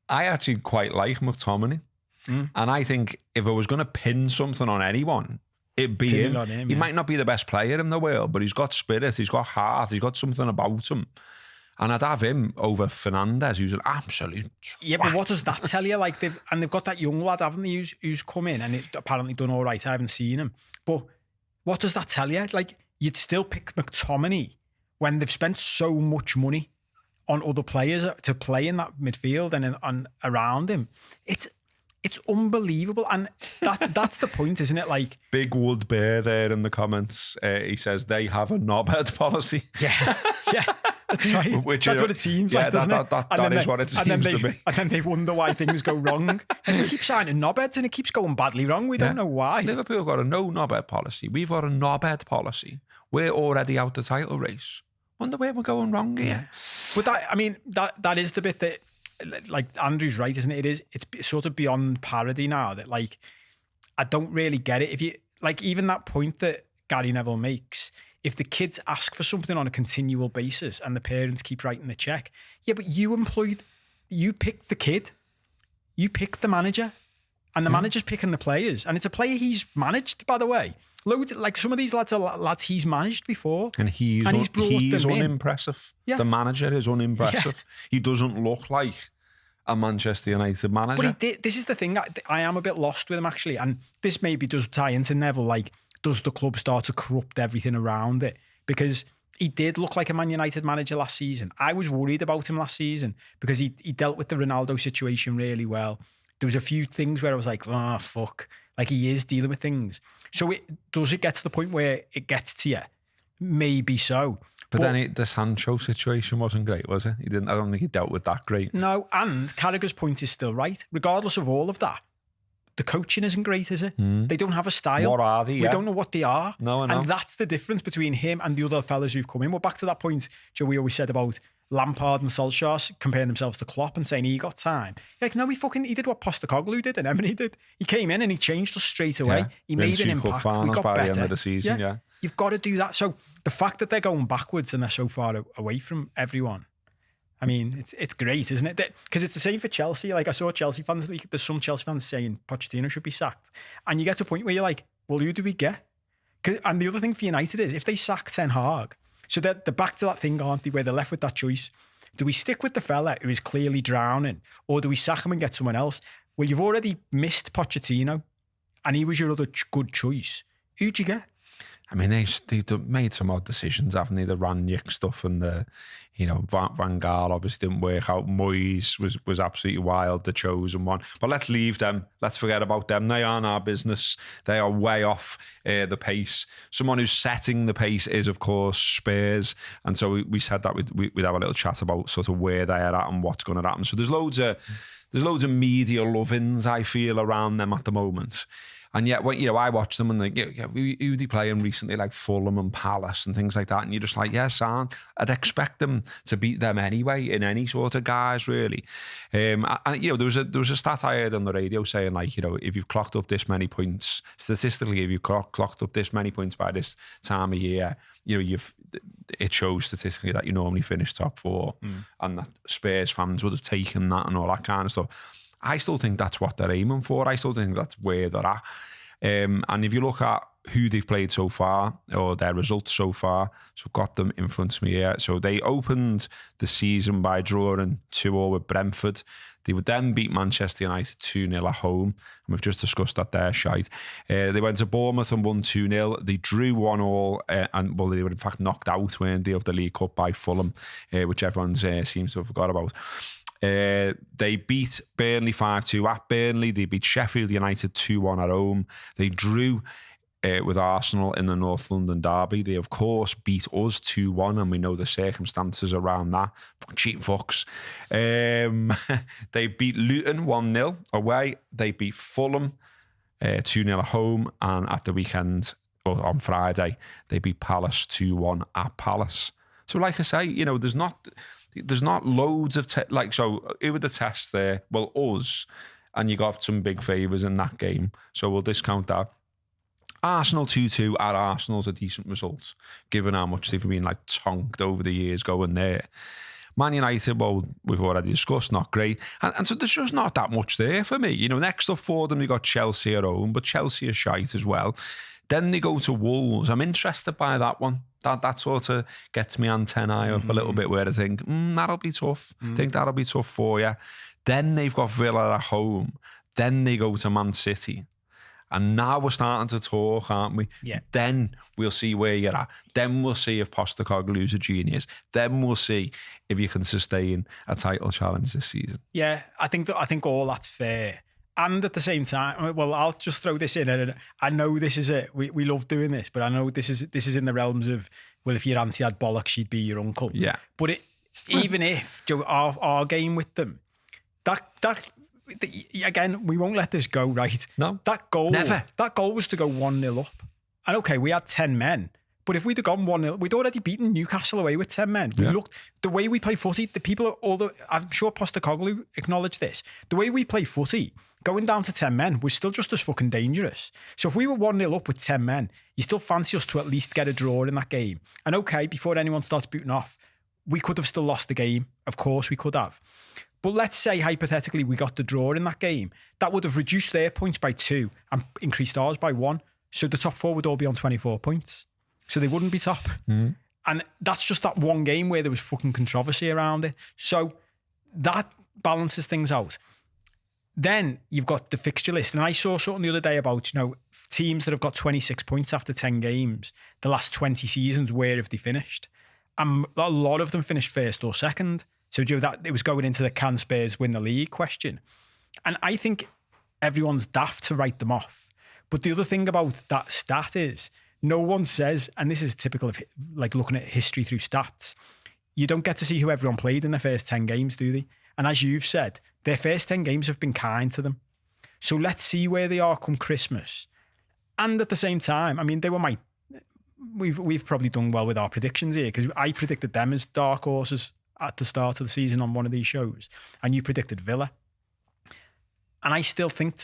I actually quite like McTominay. And I think if I was going to pin something on anyone, it'd be him. He might not be the best player in the world, but he's got spirit, he's got heart, he's got something about him. And I'd have him over Fernandes, who's an absolute twat. Yeah, but what does that tell you? Like they've got that young lad, haven't they, who's come in and it apparently done all right. I haven't seen him. But what does that tell you? Like, you'd still pick McTominay when they've spent so much money on other players to play in that midfield and around him. It's unbelievable. And that's the point, isn't it? Like, Big Wood Bear there in the comments, he says they have a knobhead policy. Yeah. That's right. That's what it seems like, doesn't it? That is what it seems to be. And then they wonder why things go wrong. And we keep signing knobheads and it keeps going badly wrong. We don't know why. Liverpool got a no knobhead policy. We've got a knobhead policy. We're already out the title race. Wonder where we're going wrong here. But that is the bit that, like, Andrew's right, isn't it? It's sort of beyond parody now that, like, I don't really get it. If you, like, even that point that Gary Neville makes, if the kids ask for something on a continual basis and the parents keep writing the check, but you picked the kid, you picked the manager, and the manager's picking the players, and it's a player he's managed, by the way. Like some of these lads are lads he's managed before, and he's unimpressive. Yeah. The manager is unimpressive. Yeah. He doesn't look like a Manchester United manager. But this is the thing. I am a bit lost with him, actually, and this maybe does tie into Neville. Like, does the club start to corrupt everything around it? Because he did look like a Man United manager last season. I was worried about him last season because he dealt with the Ronaldo situation really well. There was a few things where I was like, oh, fuck. Like, he is dealing with things. So does it get to the point where it gets to you? Maybe so. But then the Sancho situation wasn't great, was it? I don't think he dealt with that great. No, and Carragher's point is still right. Regardless of all of that, the coaching isn't great, is it? They don't have a style. What are they? We don't know what they are. No, I know. And that's the difference between him and the other fellas who've come in. We're back to that point, Joe, we always said about Lampard and Solskjaer comparing themselves to Klopp and saying he got time. Like, no, he did what Postecoglou did and Emery did. He came in and he changed us straight away. He made an impact. We got by better. The end of the season, You've got to do that. So the fact that they're going backwards and they're so far away from everyone, I mean, it's great, isn't it? Because it's the same for Chelsea. Like, I saw Chelsea fans, there's some Chelsea fans saying Pochettino should be sacked. And you get to a point where you're like, well, who do we get? And the other thing for United is, if they sack Ten Hag, so they're back to that thing, aren't they, where they're left with that choice. Do we stick with the fella who is clearly drowning, or do we sack him and get someone else? Well, you've already missed Pochettino, and he was your other good choice. Who'd you get? I mean, they made some odd decisions, haven't they? The Ranić stuff and Van Gaal obviously didn't work out. Moyes was absolutely wild, the chosen one. But let's leave them. Let's forget about them. They aren't our business. They are way off the pace. Someone who's setting the pace is, of course, Spurs. And so we said that we'd have a little chat about sort of where they're at and what's going to happen. So there's loads of media lovings, I feel, around them at the moment. And yet, when I watch them and who they playing recently, like Fulham and Palace and things like that, and you're just like, yes, I'd expect them to beat them anyway in any sort of guise, really. And there was a stat I heard on the radio saying, like, if you've clocked up this many points statistically, if you've clocked up this many points by this time of year, it shows statistically that you normally finish top four, and that Spurs fans would have taken that and all that kind of stuff. I still think that's what they're aiming for. I still think that's where they're at. And if you look at who they've played so far, or their results so far. So I've got them in front of me here. So they opened the season by drawing 2-2 with Brentford. They would then beat Manchester United 2-0 at home. And we've just discussed that they're shite. They went to Bournemouth and won 2-0. They drew 1-1. And they were in fact knocked out, weren't they, of the League Cup by Fulham, which everyone seems to have forgot about. They beat Burnley 5-2 at Burnley. They beat Sheffield United 2-1 at home. They drew with Arsenal in the North London derby. They of course beat us 2-1, and we know the circumstances around that. Cheating fucks. They beat Luton 1-0 away. They beat Fulham 2-0 at home, and at the weekend, or on Friday, they beat Palace 2-1 at Palace. So like I say, you know, there's not loads of so who were the tests there? Well, us, and you got some big favours in that game, so we'll discount that. Arsenal 2-2 at Arsenal's a decent result, given how much they've been like tonked over the years going there. Man United, well, we've already discussed, not great. And so there's just not that much there for me. You know, next up for them, they got Chelsea at home, but Chelsea are shite as well. Then they go to Wolves. I'm interested by that one. That sort of gets me antennae up a little bit, where I think, that'll be tough. I think that'll be tough for you. Then they've got Villa at home. Then they go to Man City. And now we're starting to talk, aren't we? Yeah. Then we'll see where you're at. Then we'll see if Postecoglou's a genius. Then we'll see if you can sustain a title challenge this season. Yeah, I think all that's fair. And at the same time, well, I'll just throw this in. And I know this is it. We love doing this, but I know this is in the realms of, well, if your auntie had bollocks, she'd be your uncle. Yeah. But even if Joe, our game with them, that again, we won't let this go, right? No. That goal, never. That goal was to go 1-0 up. And okay, we had 10 men. But if we'd have gone 1-0, we'd already beaten Newcastle away with 10 men. We looked, the way we play footy, the people, I'm sure Postecoglou acknowledged this. The way we play footy, going down to 10 men was still just as fucking dangerous. So if we were 1-0 up with 10 men, you still fancy us to at least get a draw in that game. And okay, before anyone starts booting off, we could have still lost the game. Of course we could have. But let's say, hypothetically, we got the draw in that game. That would have reduced their points by 2 and increased ours by 1. So the top 4 would all be on 24 points. So they wouldn't be top. And that's just that one game where there was fucking controversy around it. So that balances things out. Then you've got the fixture list. And I saw something the other day about, you know, teams that have got 26 points after 10 games, the last 20 seasons, where have they finished? And a lot of them finished first or second. So that it was going into the can Spurs win the league question. And I think everyone's daft to write them off. But the other thing about that stat is no one says, and this is typical of like looking at history through stats, you don't get to see who everyone played in their first 10 games, do they? And as you've said, their first 10 games have been kind to them. So let's see where they are come Christmas. And at the same time, I mean, they were we've probably done well with our predictions here, because I predicted them as dark horses at the start of the season on one of these shows, and you predicted Villa. And I still think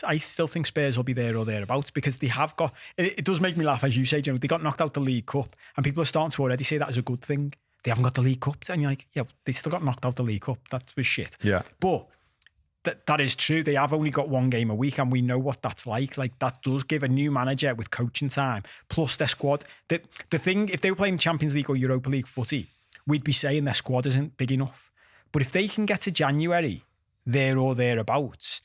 Spurs will be there or thereabouts, because they have got, it does make me laugh, as you say, you know, they got knocked out the League Cup, and people are starting to already say that as a good thing. They haven't got the League Cup. And you're like, yeah, they still got knocked out the League Cup. That was shit. Yeah. But that is true. They have only got one game a week, and we know what that's like. Like, that does give a new manager with coaching time, plus their squad. The thing, if they were playing Champions League or Europa League footy, we'd be saying their squad isn't big enough. But if they can get to January, there or thereabouts,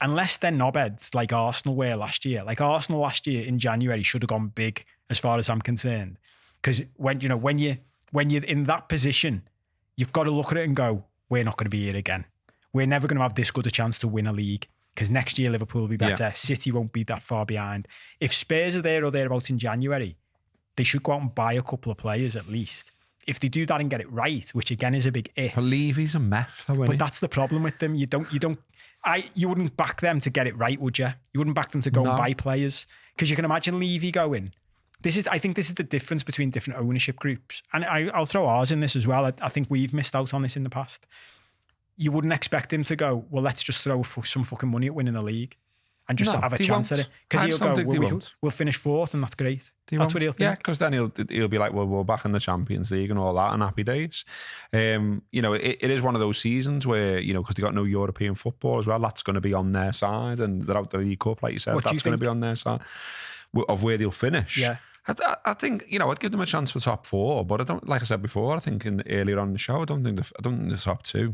unless they're knobheads like Arsenal were last year. Like Arsenal last year in January should have gone big, as far as I'm concerned. Because when you're in that position, you've got to look at it and go, we're not going to be here again. We're never going to have this good a chance to win a league, because next year Liverpool will be better. Yeah. City won't be that far behind. If Spurs are there or thereabouts in January, they should go out and buy a couple of players at least. If they do that and get it right, which again is a big if. I believe he's a meth, though, but that's the problem with them. You wouldn't back them to get it right, would you? You wouldn't back them to go and buy players, because you can imagine Levy going. I think this is the difference between different ownership groups, and I'll throw ours in this as well. I think we've missed out on this in the past. You wouldn't expect him to go, well, let's just throw some fucking money at winning the league and just to have a chance at it, because he'll go, we'll finish fourth, and that's great. That's what he'll think. Yeah, because then he'll be like, well, we're back in the Champions League and all that, and happy days. You know, it is one of those seasons where, you know, because they got no European football as well, that's going to be on their side, and they're out the League Cup, like you said, that's going to be on their side. of where they'll finish. Yeah. I think, I'd give them a chance for top 4, but I don't, like I said before, I think earlier on in the show, I don't think the top 2.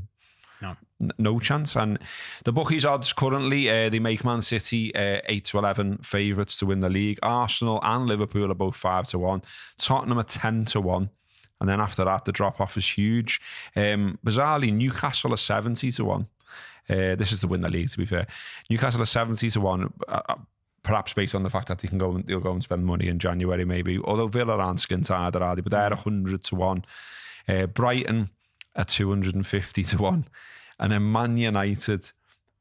No. No chance. And the bookies odds currently, they make Man City 8-11 favourites to win the league. Arsenal and Liverpool are both 5-1. Tottenham are 10-1. And then after that, the drop-off is huge. Bizarrely, Newcastle are 70-1. This is to win the league, to be fair. Newcastle are 70-1, perhaps based on the fact that they'll go and spend money in January, maybe. Although Villa aren't skin tired already, but they're 100-1. Brighton are 250-1. And then Man United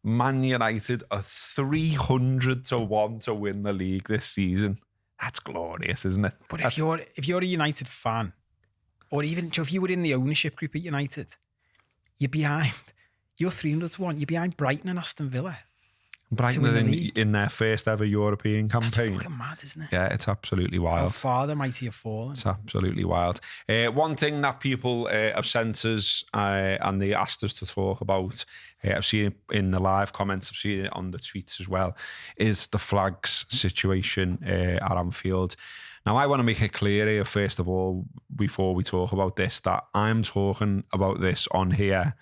are 300-1 to win the league this season. That's glorious, isn't it? But if you're a United fan, or even if you were in the ownership group at United, you're 300-1. You're behind Brighton and Aston Villa. Brighton are in their first ever European campaign. That's fucking mad, isn't it? Yeah, it's absolutely wild. How far the mighty have fallen. It's absolutely wild. One thing that people have sent us and they asked us to talk about, I've seen it in the live comments, I've seen it on the tweets as well, is the flags situation at Anfield. Now, I want to make it clear here, first of all, before we talk about this, that I'm talking about this on here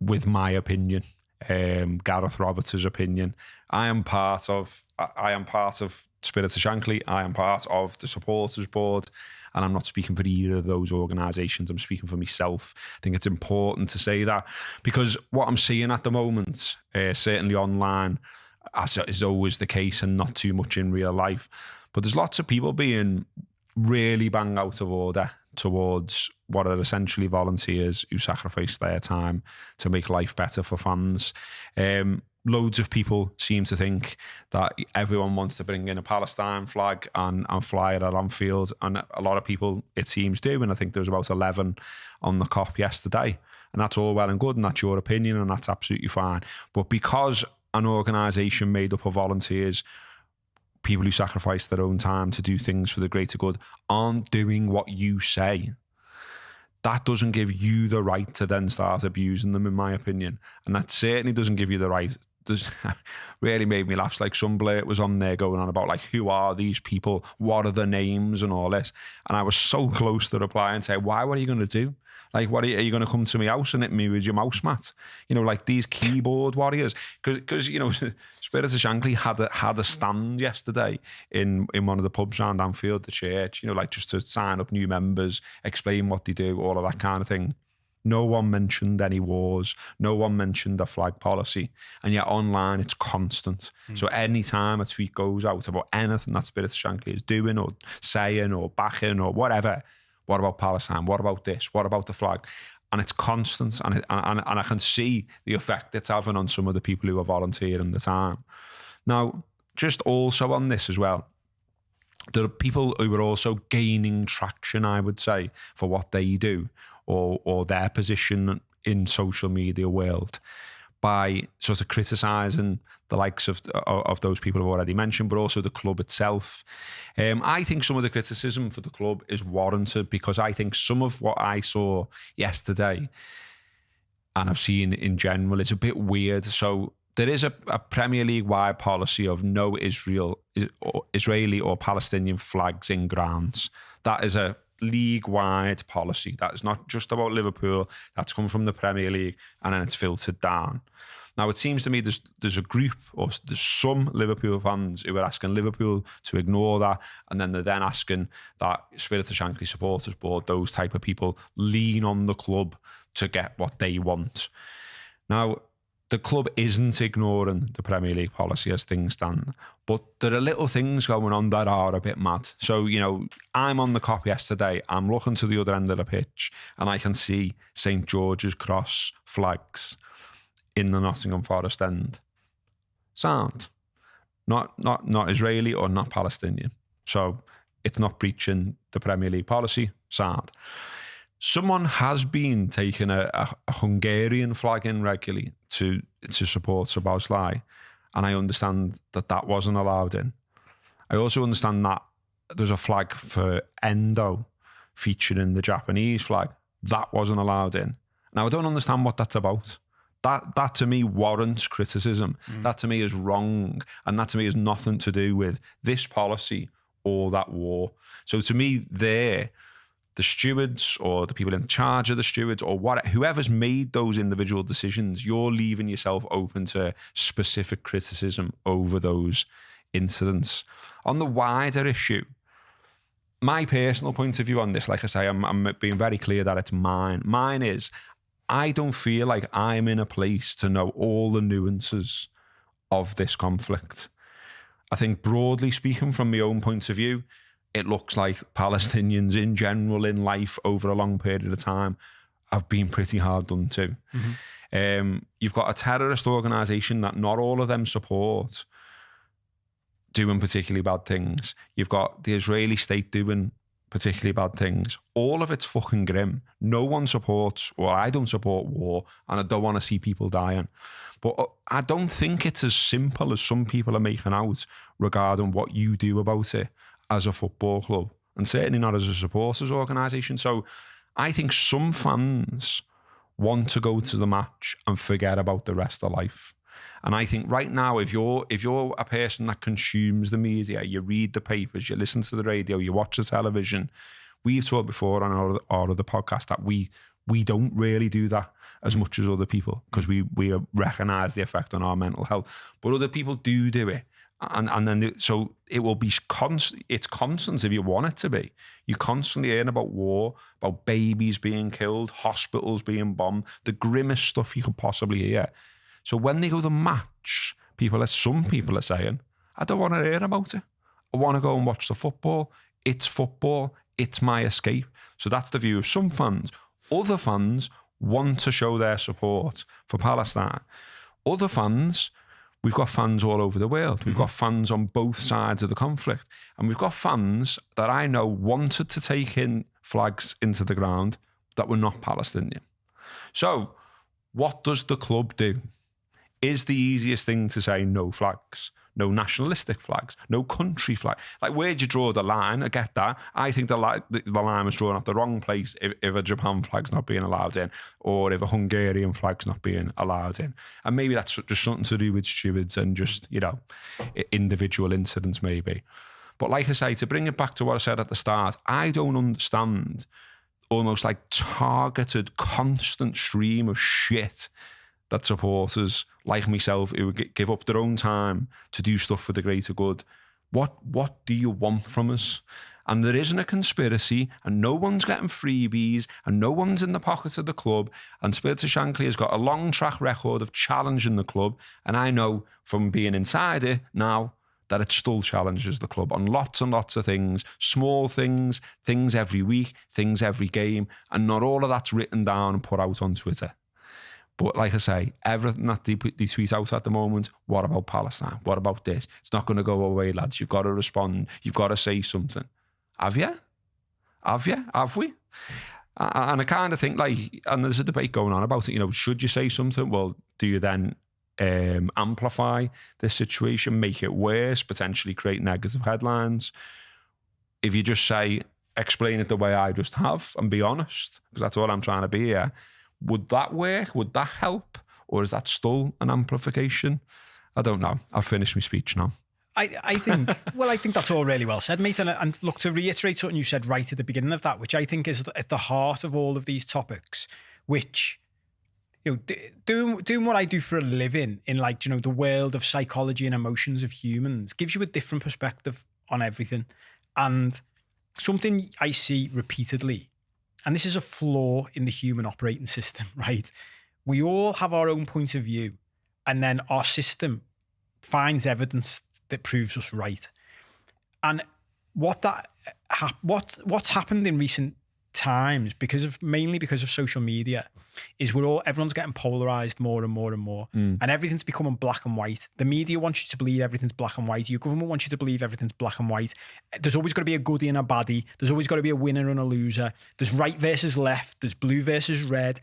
with my opinion. Gareth Roberts' opinion. I am part of Spirits of Shankly. I am part of the supporters board, and I'm not speaking for either of those organisations. I'm speaking for myself. I think it's important to say that, because what I'm seeing at the moment, certainly online, as is always the case, and not too much in real life, but there's lots of people being really bang out of order towards what are essentially volunteers who sacrifice their time to make life better for fans. Loads of people seem to think that everyone wants to bring in a Palestine flag and fly it at Anfield, and a lot of people, it seems, do, and I think there was about 11 on the COP yesterday, and that's all well and good, and that's your opinion, and that's absolutely fine. But because an organisation made up of volunteers, people who sacrifice their own time to do things for the greater good, aren't doing what you say, that doesn't give you the right to then start abusing them, in my opinion. And that certainly doesn't give you the right. Really made me laugh. Like, some blurt was on there going on about, like, who are these people? What are the names and all this? And I was so close to reply and say, why? What are you going to do? Like, what are you going to come to my house and hit me with your mouse mat? Like these keyboard warriors. Because Spirits of Shankly had a stand yesterday in one of the pubs around Anfield, the church, like just to sign up new members, explain what they do, all of that kind of thing. No one mentioned any wars. No one mentioned the flag policy. And yet online, it's constant. So any time a tweet goes out about anything that Spirits of Shankly is doing or saying or backing or whatever, what about Palestine? What about this? What about the flag? And it's constant. And I can see the effect it's having on some of the people who are volunteering the time. Now, just also on this as well, there are people who are also gaining traction, I would say, for what they do or their position in social media world by sort of criticising the likes of those people I've already mentioned, but also the club itself. I think some of the criticism for the club is warranted, because I think some of what I saw yesterday and I've seen in general is a bit weird. So there is a Premier League-wide policy of no Israeli or Palestinian flags in grounds. That is a league-wide policy. That is not just about Liverpool. That's come from the Premier League, and then it's filtered down. Now, it seems to me there's a group, or there's some Liverpool fans who are asking Liverpool to ignore that, and then they're then asking that Spirit of Shankly supporters board, those type of people, lean on the club to get what they want. Now, the club isn't ignoring the Premier League policy as things stand, but there are little things going on that are a bit mad. So, I'm on the COP yesterday, I'm looking to the other end of the pitch, and I can see St. George's Cross flags in the Nottingham Forest end. Sound. Not Israeli or not Palestinian. So it's not breaching the Premier League policy. Sound. Someone has been taking a Hungarian flag in regularly to support Szoboszlai, and I understand that wasn't allowed in. I also understand that there's a flag for Endo featuring the Japanese flag. That wasn't allowed in. Now, I don't understand what that's about. that to me warrants criticism. That to me is wrong, and that to me has nothing to do with this policy or that war. So to me, the stewards or the people in charge of the stewards or whoever's made those individual decisions, you're leaving yourself open to specific criticism over those incidents. On the wider issue, my personal point of view on this, like I say, I'm being very clear that it's mine. Mine is, I don't feel like I'm in a place to know all the nuances of this conflict. I think broadly speaking, from my own point of view, it looks like Palestinians in general in life over a long period of time have been pretty hard done to. You've got a terrorist organisation that not all of them support doing particularly bad things. You've got the Israeli state doing particularly bad things. All of it's fucking grim. No one supports, or I don't support war, and I don't want to see people dying. But I don't think it's as simple as some people are making out regarding what you do about it as a football club, and certainly not as a supporters organisation. So I think some fans want to go to the match and forget about the rest of life. And I think right now, if you're a person that consumes the media, you read the papers, you listen to the radio, you watch the television, we've talked before on our other podcast that we don't really do that as much as other people, because we recognise the effect on our mental health. But other people do it. And then so it will be constant. It's constant if you want it to be. You constantly hear about war, about babies being killed, hospitals being bombed, the grimmest stuff you could possibly hear. So when they go to the match, some people are saying, I don't want to hear about it. I want to go and watch the football. It's football. It's my escape. So that's the view of some fans. Other fans want to show their support for Palestine. Other fans, we've got fans all over the world. We've got fans on both sides of the conflict. And we've got fans that I know wanted to take in flags into the ground that were not Palestinian. So what does the club do? Is the easiest thing to say no flags, no nationalistic flags, no country flag? Like, where'd you draw the line? I get that. I think the line was drawn at the wrong place if a Japan flag's not being allowed in, or if a Hungarian flag's not being allowed in. And maybe that's just something to do with stewards and just, individual incidents maybe. But like I say, to bring it back to what I said at the start, I don't understand almost like targeted, constant stream of shit that supporters like myself who would give up their own time to do stuff for the greater good. What do you want from us? And there isn't a conspiracy, and no one's getting freebies, and no one's in the pockets of the club. And Spurs Shankly has got a long track record of challenging the club. And I know from being inside it now that it still challenges the club on lots and lots of things, small things every week, things every game. And not all of that's written down and put out on Twitter. But like I say, everything that they tweet out at the moment, what about Palestine? What about this? It's not going to go away, lads. You've got to respond. You've got to say something. Have you? Have we? And I kind of think and there's a debate going on about it, should you say something? Well, do you then amplify this situation, make it worse, potentially create negative headlines? If you just say, explain it the way I just have and be honest, because that's all I'm trying to be here. Would that work? Would that help? Or is that still an amplification? I don't know. I've finished my speech now. I think that's all really well said, mate. And look, to reiterate something you said right at the beginning of that, which I think is at the heart of all of these topics, which, doing what I do for a living in the world of psychology and emotions of humans gives you a different perspective on everything. And something I see repeatedly, and this is a flaw in the human operating system, right? We all have our own point of view, and then our system finds evidence that proves us right. And what's happened in recent times, mainly because of social media, is everyone's getting polarized more and more and more, and everything's becoming black and white. The media wants you to believe everything's black and white. Your government wants you to believe everything's black and white. There's always got to be a goodie and a baddie. There's always got to be a winner and a loser. There's right versus left. There's blue versus red.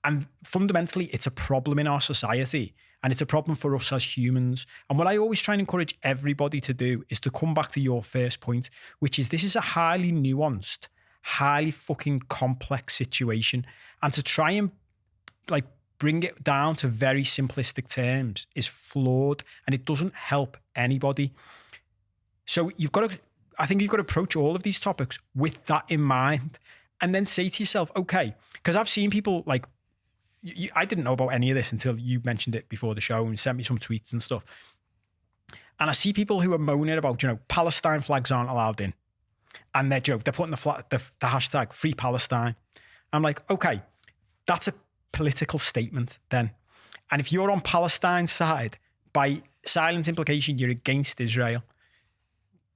And fundamentally, it's a problem in our society, and it's a problem for us as humans. And what I always try and encourage everybody to do is to come back to your first point, which is this is a highly nuanced, highly fucking complex situation, and to try and bring it down to very simplistic terms is flawed, and it doesn't help anybody. So I think you've got to approach all of these topics with that in mind, and then say to yourself, okay, because I've seen people like, I didn't know about any of this until you mentioned it before the show and sent me some tweets and stuff. And I see people who are moaning about, Palestine flags aren't allowed in. And they're putting the hashtag Free Palestine. I'm like, okay, that's a political statement then. And if you're on Palestine's side, by silent implication, you're against Israel.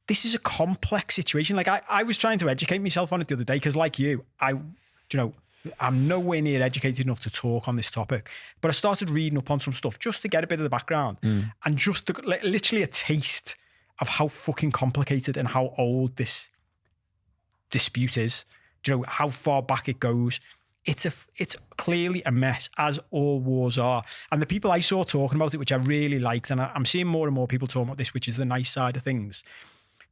This is a complex situation. Like I was trying to educate myself on it the other day because, like you, I'm nowhere near educated enough to talk on this topic. But I started reading up on some stuff just to get a bit of the background and just to, literally a taste of how fucking complicated and how old this dispute is. How far back it goes. It's clearly a mess, as all wars are. And the people I saw talking about it, which I really liked, and I'm seeing more and more people talking about this, which is the nice side of things.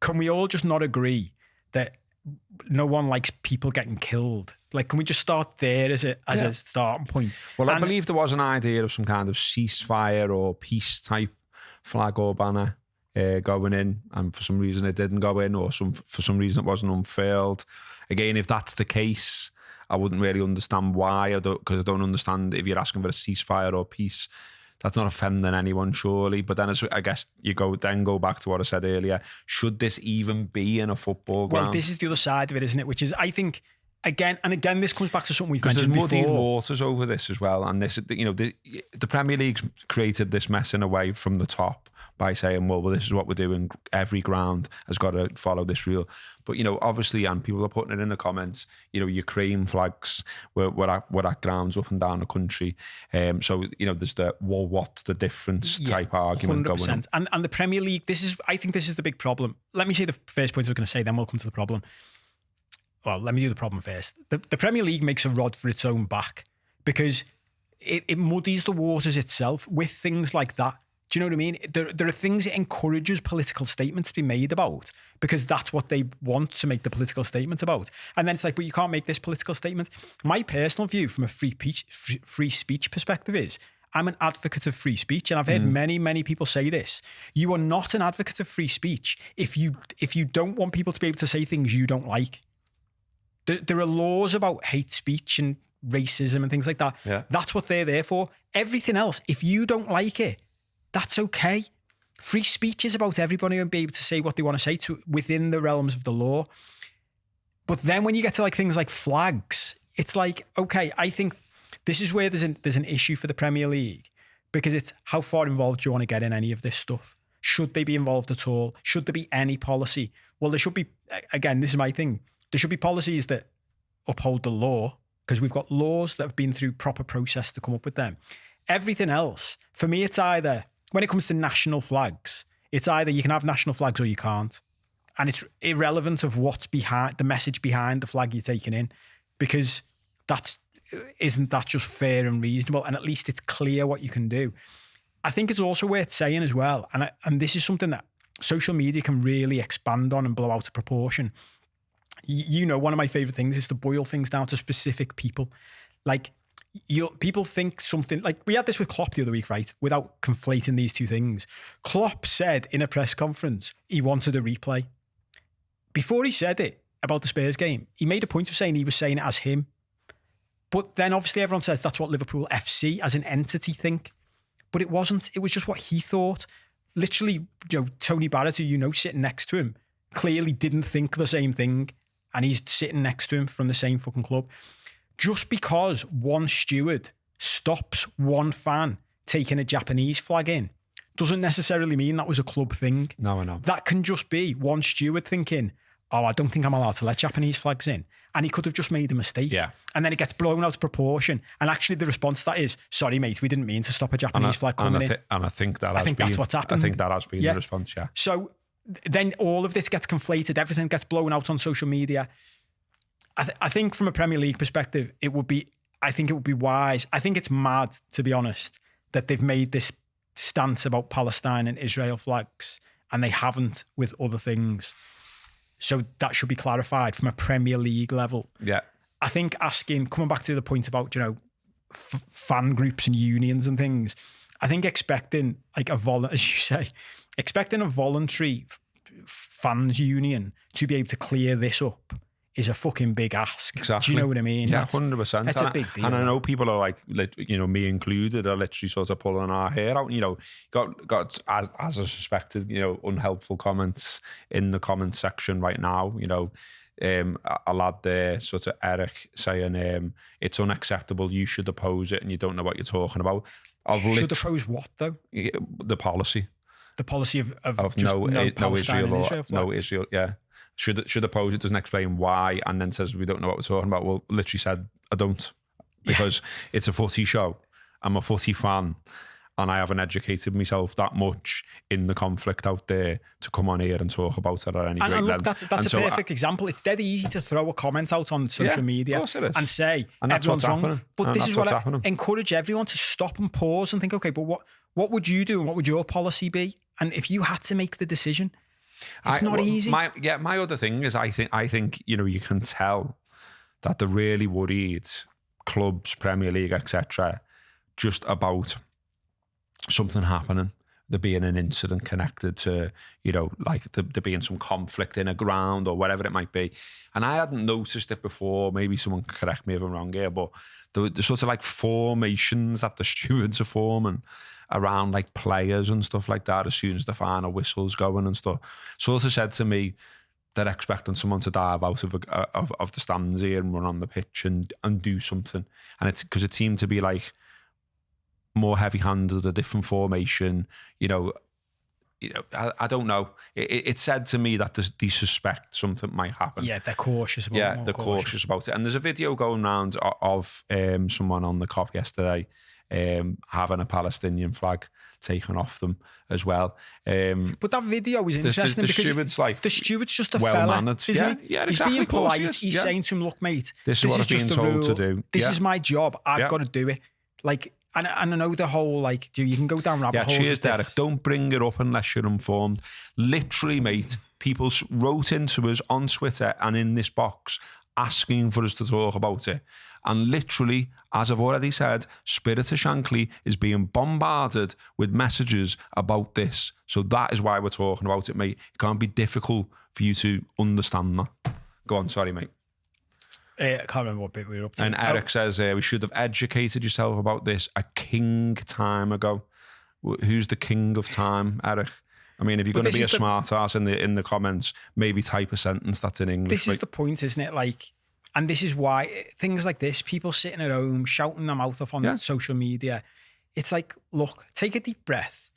Can we all just not agree that no one likes people getting killed? Like, can we just start there as a starting point? Well, I believe there was an idea of some kind of ceasefire or peace type flag or banner going in, and for some reason it didn't go in, or for some reason it wasn't unfurled. Again, if that's the case, I wouldn't really understand why, because I don't understand if you're asking for a ceasefire or peace. That's not offending anyone, surely. But then I guess you go back to what I said earlier. Should this even be in a football ground? Well, this is the other side of it, isn't it? Which is, I think, again, this comes back to something we've mentioned before. Because there's muddied waters over this as well. And this, the Premier League's created this mess in a way from the top by saying, well, this is what we're doing. Every ground has got to follow this rule. But, obviously, and people are putting it in the comments, Ukraine flags were at grounds up and down the country. So, there's what's the difference type argument 100%. going on. And the Premier League, I think this is the big problem. Let me say the first point I was going to say, then we'll come to the problem. Well, let me do the problem first. The Premier League makes a rod for its own back because it muddies the waters itself with things like that. Do you know what I mean? There are things it encourages political statements to be made about because that's what they want to make the political statement about. And then it's like, but you can't make this political statement. My personal view from a free speech perspective is I'm an advocate of free speech. And I've heard many, many people say this. You are not an advocate of free speech if you don't want people to be able to say things you don't like. There are laws about hate speech and racism and things like that. Yeah. That's what they're there for. Everything else, if you don't like it, that's okay. Free speech is about everybody and be able to say what they want to say within the realms of the law. But then when you get to like things like flags, it's like, okay, I think this is where there's an issue for the Premier League because it's how far involved do you want to get in any of this stuff? Should they be involved at all? Should there be any policy? Well, there should be, again, this is my thing. There should be policies that uphold the law because we've got laws that have been through proper process to come up with them. Everything else, for me, it's either, when it comes to national flags, it's either you can have national flags or you can't. And it's irrelevant of what's behind the message behind the flag you're taking in because isn't that just fair and reasonable? And at least it's clear what you can do. I think it's also worth saying as well, and this is something that social media can really expand on and blow out of proportion. One of my favorite things is to boil things down to specific people. Like, people think something, like we had this with Klopp the other week, right? Without conflating these two things. Klopp said in a press conference he wanted a replay. Before he said it about the Spurs game, he made a point of saying he was saying it as him. But then obviously everyone says that's what Liverpool FC as an entity think. But it wasn't. It was just what he thought. Literally, Tony Barrett, who sitting next to him, clearly didn't think the same thing. And he's sitting next to him from the same fucking club. Just because one steward stops one fan taking a Japanese flag in doesn't necessarily mean that was a club thing. No, I know. That can just be one steward thinking, I don't think I'm allowed to let Japanese flags in. And he could have just made a mistake. Yeah. And then it gets blown out of proportion. And actually the response to that is, sorry, mate, we didn't mean to stop a Japanese flag coming in. And I think that's what's happened. I think that has been the response, yeah. So then all of this gets conflated. Everything gets blown out on social media. I think from a Premier League perspective, it would be wise. I think it's mad, to be honest, that they've made this stance about Palestine and Israel flags and they haven't with other things. So that should be clarified from a Premier League level. Yeah. I think coming back to the point about, fan groups and unions and things. I think expecting like as you say, expecting a voluntary fans union to be able to clear this up is a fucking big ask. Exactly. Do you know what I mean? Yeah, 100%. That's a big deal. And I know people are like, me included, are literally sort of pulling our hair out. Got as I suspected, unhelpful comments in the comments section right now. A lad there, sort of Eric, saying it's unacceptable. You should oppose it, and you don't know what you're talking about. Should oppose what though? The policy. The policy of just no Israel or Israel no Israel. Yeah. Should oppose it, doesn't explain why, and then says we don't know what we're talking about. Well, literally said I don't, because it's a footy show. I'm a footy fan, and I haven't educated myself that much in the conflict out there to come on here and talk about it at any great length. That's a perfect example. It's dead easy to throw a comment out on social media and say everyone's wrong. But this is what I encourage everyone to stop and pause and think, okay, but what would you do and what would your policy be? And if you had to make the decision, it's not easy. My other thing is I think you can tell that they're really worried, clubs, Premier League, etc., just about something happening. There being an incident connected to, like there being some conflict in a ground or whatever it might be. And I hadn't noticed it before. Maybe someone can correct me if I'm wrong here, but the sort of like formations that the stewards are forming around like players and stuff like that as soon as the final whistle's going and stuff. Sort of said to me they're expecting someone to dive out of the stands here and run on the pitch and do something. And it's because it seemed to be like more heavy-handed, a different formation. I don't know. It said to me that they suspect something might happen. Yeah, they're cautious about it. Yeah, they're cautious about it. And there's a video going around of someone on the cop yesterday having a Palestinian flag taken off them as well. But that video is interesting because the steward's just a fella, isn't he? Yeah, he's exactly, being polite. He is. He's saying to him, look, mate, this is what I've been told to do. This is my job. I've got to do it. Like, and I know the whole, like, you can go down rabbit holes. Cheers, Derek. Don't bring it up unless you're informed. Literally, mate, people wrote into us on Twitter and in this box asking for us to talk about it. And literally, as I've already said, Spirit of Shankly is being bombarded with messages about this. So that is why we're talking about it, mate. It can't be difficult for you to understand that. Go on, sorry, mate. I can't remember what bit we were up to. And Eric says, we should have educated yourself about this a king time ago. Who's the king of time, Eric? I mean, if you're going to be a smart ass in the comments, maybe type a sentence that's in English. This is the point, isn't it? Like, and this is why things like this, people sitting at home, shouting their mouth off on social media. It's like, look, take a deep breath.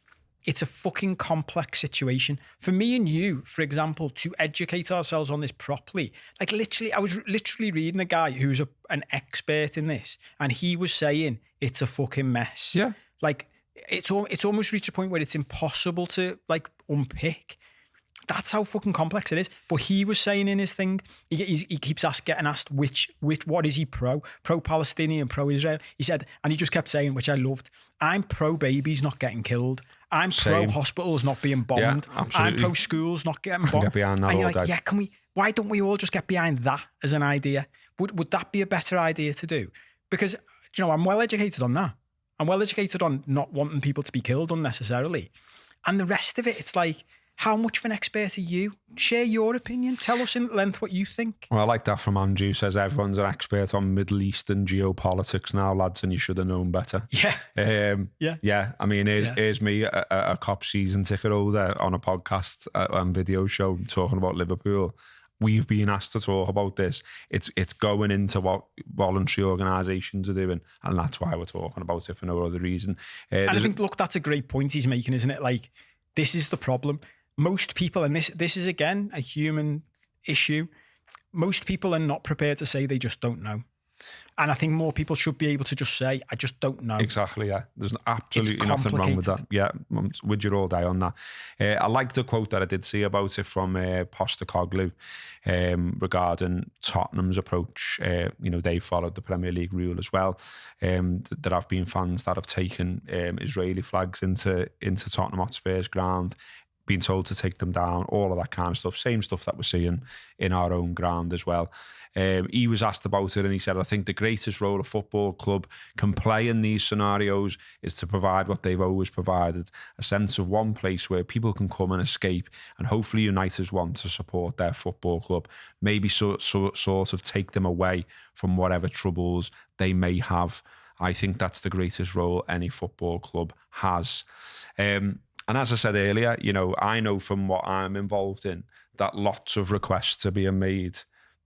It's a fucking complex situation. For me and you, for example, to educate ourselves on this properly, like literally, I was literally reading a guy who's an expert in this, and he was saying it's a fucking mess. Yeah. Like, it's almost reached a point where it's impossible to like unpick. That's how fucking complex it is. But he was saying in his thing, he keeps getting asked which what is he pro-Palestinian, pro-Israel. He said, and he just kept saying, which I loved, I'm pro-babies not getting killed. I'm pro-hospitals not being bombed. Yeah, I'm pro-schools not getting bombed. Get behind that, and you're like, why don't we all just get behind that as an idea? Would that be a better idea to do? Because, I'm well educated on that. I'm well educated on not wanting people to be killed unnecessarily. And the rest of it, it's like, how much of an expert are you? Share your opinion. Tell us in length what you think. Well, I like that from Andrew. Says everyone's an expert on Middle Eastern geopolitics now, lads, and you should have known better. Yeah. Yeah. I mean, here's me, a cop season ticket holder on a podcast and video show talking about Liverpool. We've been asked to talk about this. It's going into what voluntary organisations are doing, and that's why we're talking about it for no other reason. And I think, look, that's a great point he's making, isn't it? Like, this is the problem. Most people, and this is again a human issue, most people are not prepared to say they just don't know. And I think more people should be able to just say, I just don't know. Exactly, yeah. There's absolutely nothing wrong with that. Yeah, I'm with you all day on that. I liked the quote that I did see about it from Postecoglou regarding Tottenham's approach. They followed the Premier League rule as well. There have been fans that have taken Israeli flags into Tottenham Hotspur's ground been told to take them down, all of that kind of stuff. Same stuff that we're seeing in our own ground as well. He was asked about it and he said, I think the greatest role a football club can play in these scenarios is to provide what they've always provided, a sense of one place where people can come and escape, and hopefully United's want to support their football club, maybe sort of take them away from whatever troubles they may have. I think that's the greatest role any football club has. And as I said earlier, I know from what I'm involved in that lots of requests are being made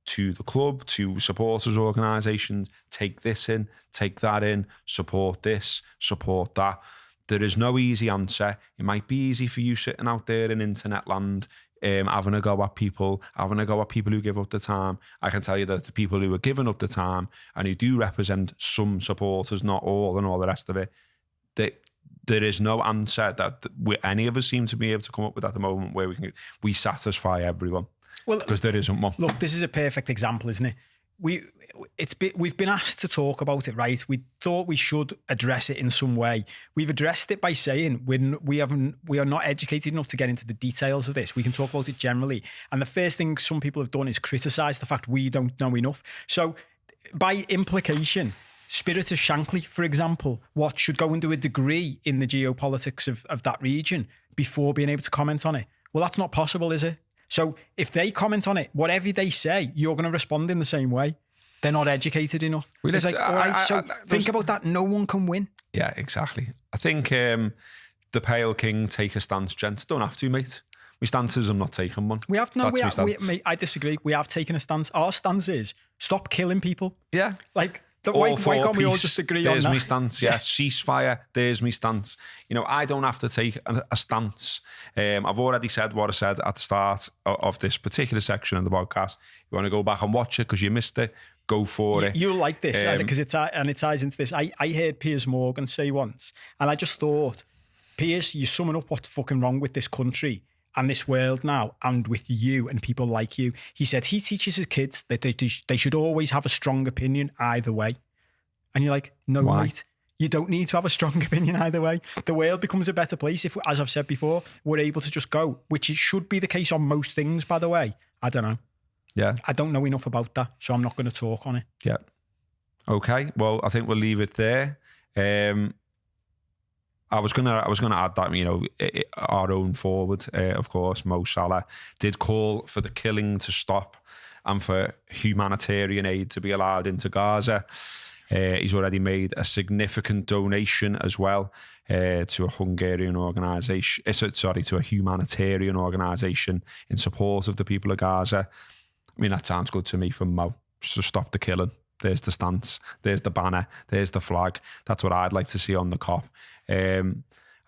to the club, to supporters organisations, take this in, take that in, support this, support that. There is no easy answer. It might be easy for you sitting out there in internet land, having a go at people who give up the time. I can tell you that the people who are giving up the time and who do represent some supporters, not all, and all the rest of it, that there is no answer that any of us seem to be able to come up with at the moment where we satisfy everyone. Well, because there isn't one. Look, this is a perfect example, isn't it? We've been asked to talk about it, right? We thought we should address it in some way. We've addressed it by saying we are not educated enough to get into the details of this. We can talk about it generally. And the first thing some people have done is criticise the fact we don't know enough. So by implication, Spirit of Shankly, for example, what should go and do a degree in the geopolitics of that region before being able to comment on it. Well, that's not possible, is it? So if they comment on it, whatever they say, you're going to respond in the same way. They're not educated enough. It's like, all right, so think about that. No one can win. Yeah, exactly. I think the Pale King take a stance, gents. Don't have to, mate. My stance is I'm not taking one. I disagree. We have taken a stance. Our stance is stop killing people. Yeah. Like, why can't we all just agree on that? There's my stance, yeah. Ceasefire, there's my stance. I don't have to take a stance. I've already said what I said at the start of this particular section of the podcast. You want to go back and watch it because you missed it, go for it. You'll like this, because it ties into this. I heard Piers Morgan say once, and I just thought, Piers, you're summing up what's fucking wrong with this country and this world now, and with you and people like you. He said he teaches his kids that they should always have a strong opinion either way. And you're like, no, why? Mate, you don't need to have a strong opinion either way. The world becomes a better place if, as I've said before, we're able to just go, which it should be the case on most things, by the way. I don't know. Yeah. I don't know enough about that, so I'm not going to talk on it. Yeah. Okay. Well, I think we'll leave it there. I was gonna add that, our own forward, of course, Mo Salah, did call for the killing to stop and for humanitarian aid to be allowed into Gaza. He's already made a significant donation as well to a Hungarian organisation. To a humanitarian organisation in support of the people of Gaza. I mean, that sounds good to me from Mo. So stop the killing. There's the stance. There's the banner. There's the flag. That's what I'd like to see on the cop. And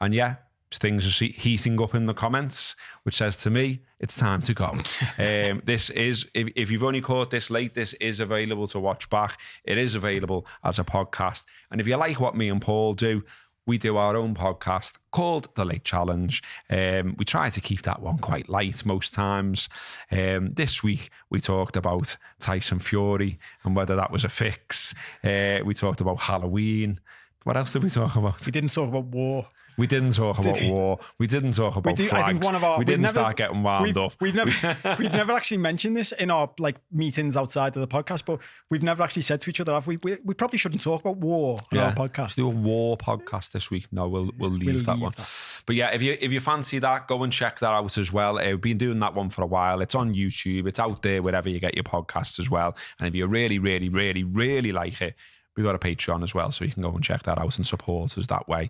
yeah, things are heating up in the comments, which says to me, it's time to go. This is, if you've only caught this late, this is available to watch back. It is available as a podcast. And if you like what me and Paul do, we do our own podcast called The Late Challenge. We try to keep that one quite light most times. This week, we talked about Tyson Fury and whether that was a fix. We talked about Halloween. What else did we talk about? We didn't talk about war. We didn't talk about war. We didn't talk about flags. I think we didn't start getting wound up. We've never actually mentioned this in our meetings outside of the podcast, but we've never actually said to each other, have we? We probably shouldn't talk about war on our podcast. Let's do a war podcast this week. No, we'll leave that one. But yeah, if you fancy that, go and check that out as well. We've been doing that one for a while. It's on YouTube. It's out there wherever you get your podcasts as well. And if you really, really, really, really like it, we've got a Patreon as well, so you can go and check that out and support us that way.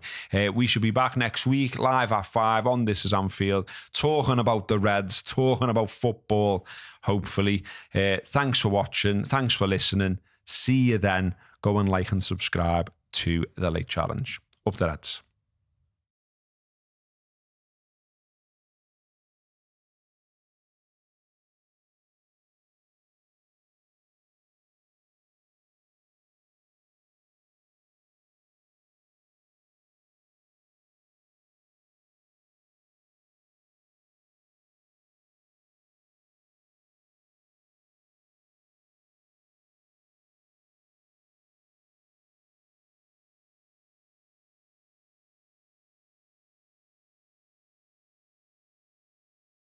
We should be back next week, live at 5 on This Is Anfield, talking about the Reds, talking about football, hopefully. Thanks for watching. Thanks for listening. See you then. Go and like and subscribe to The Late Challenge. Up the Reds.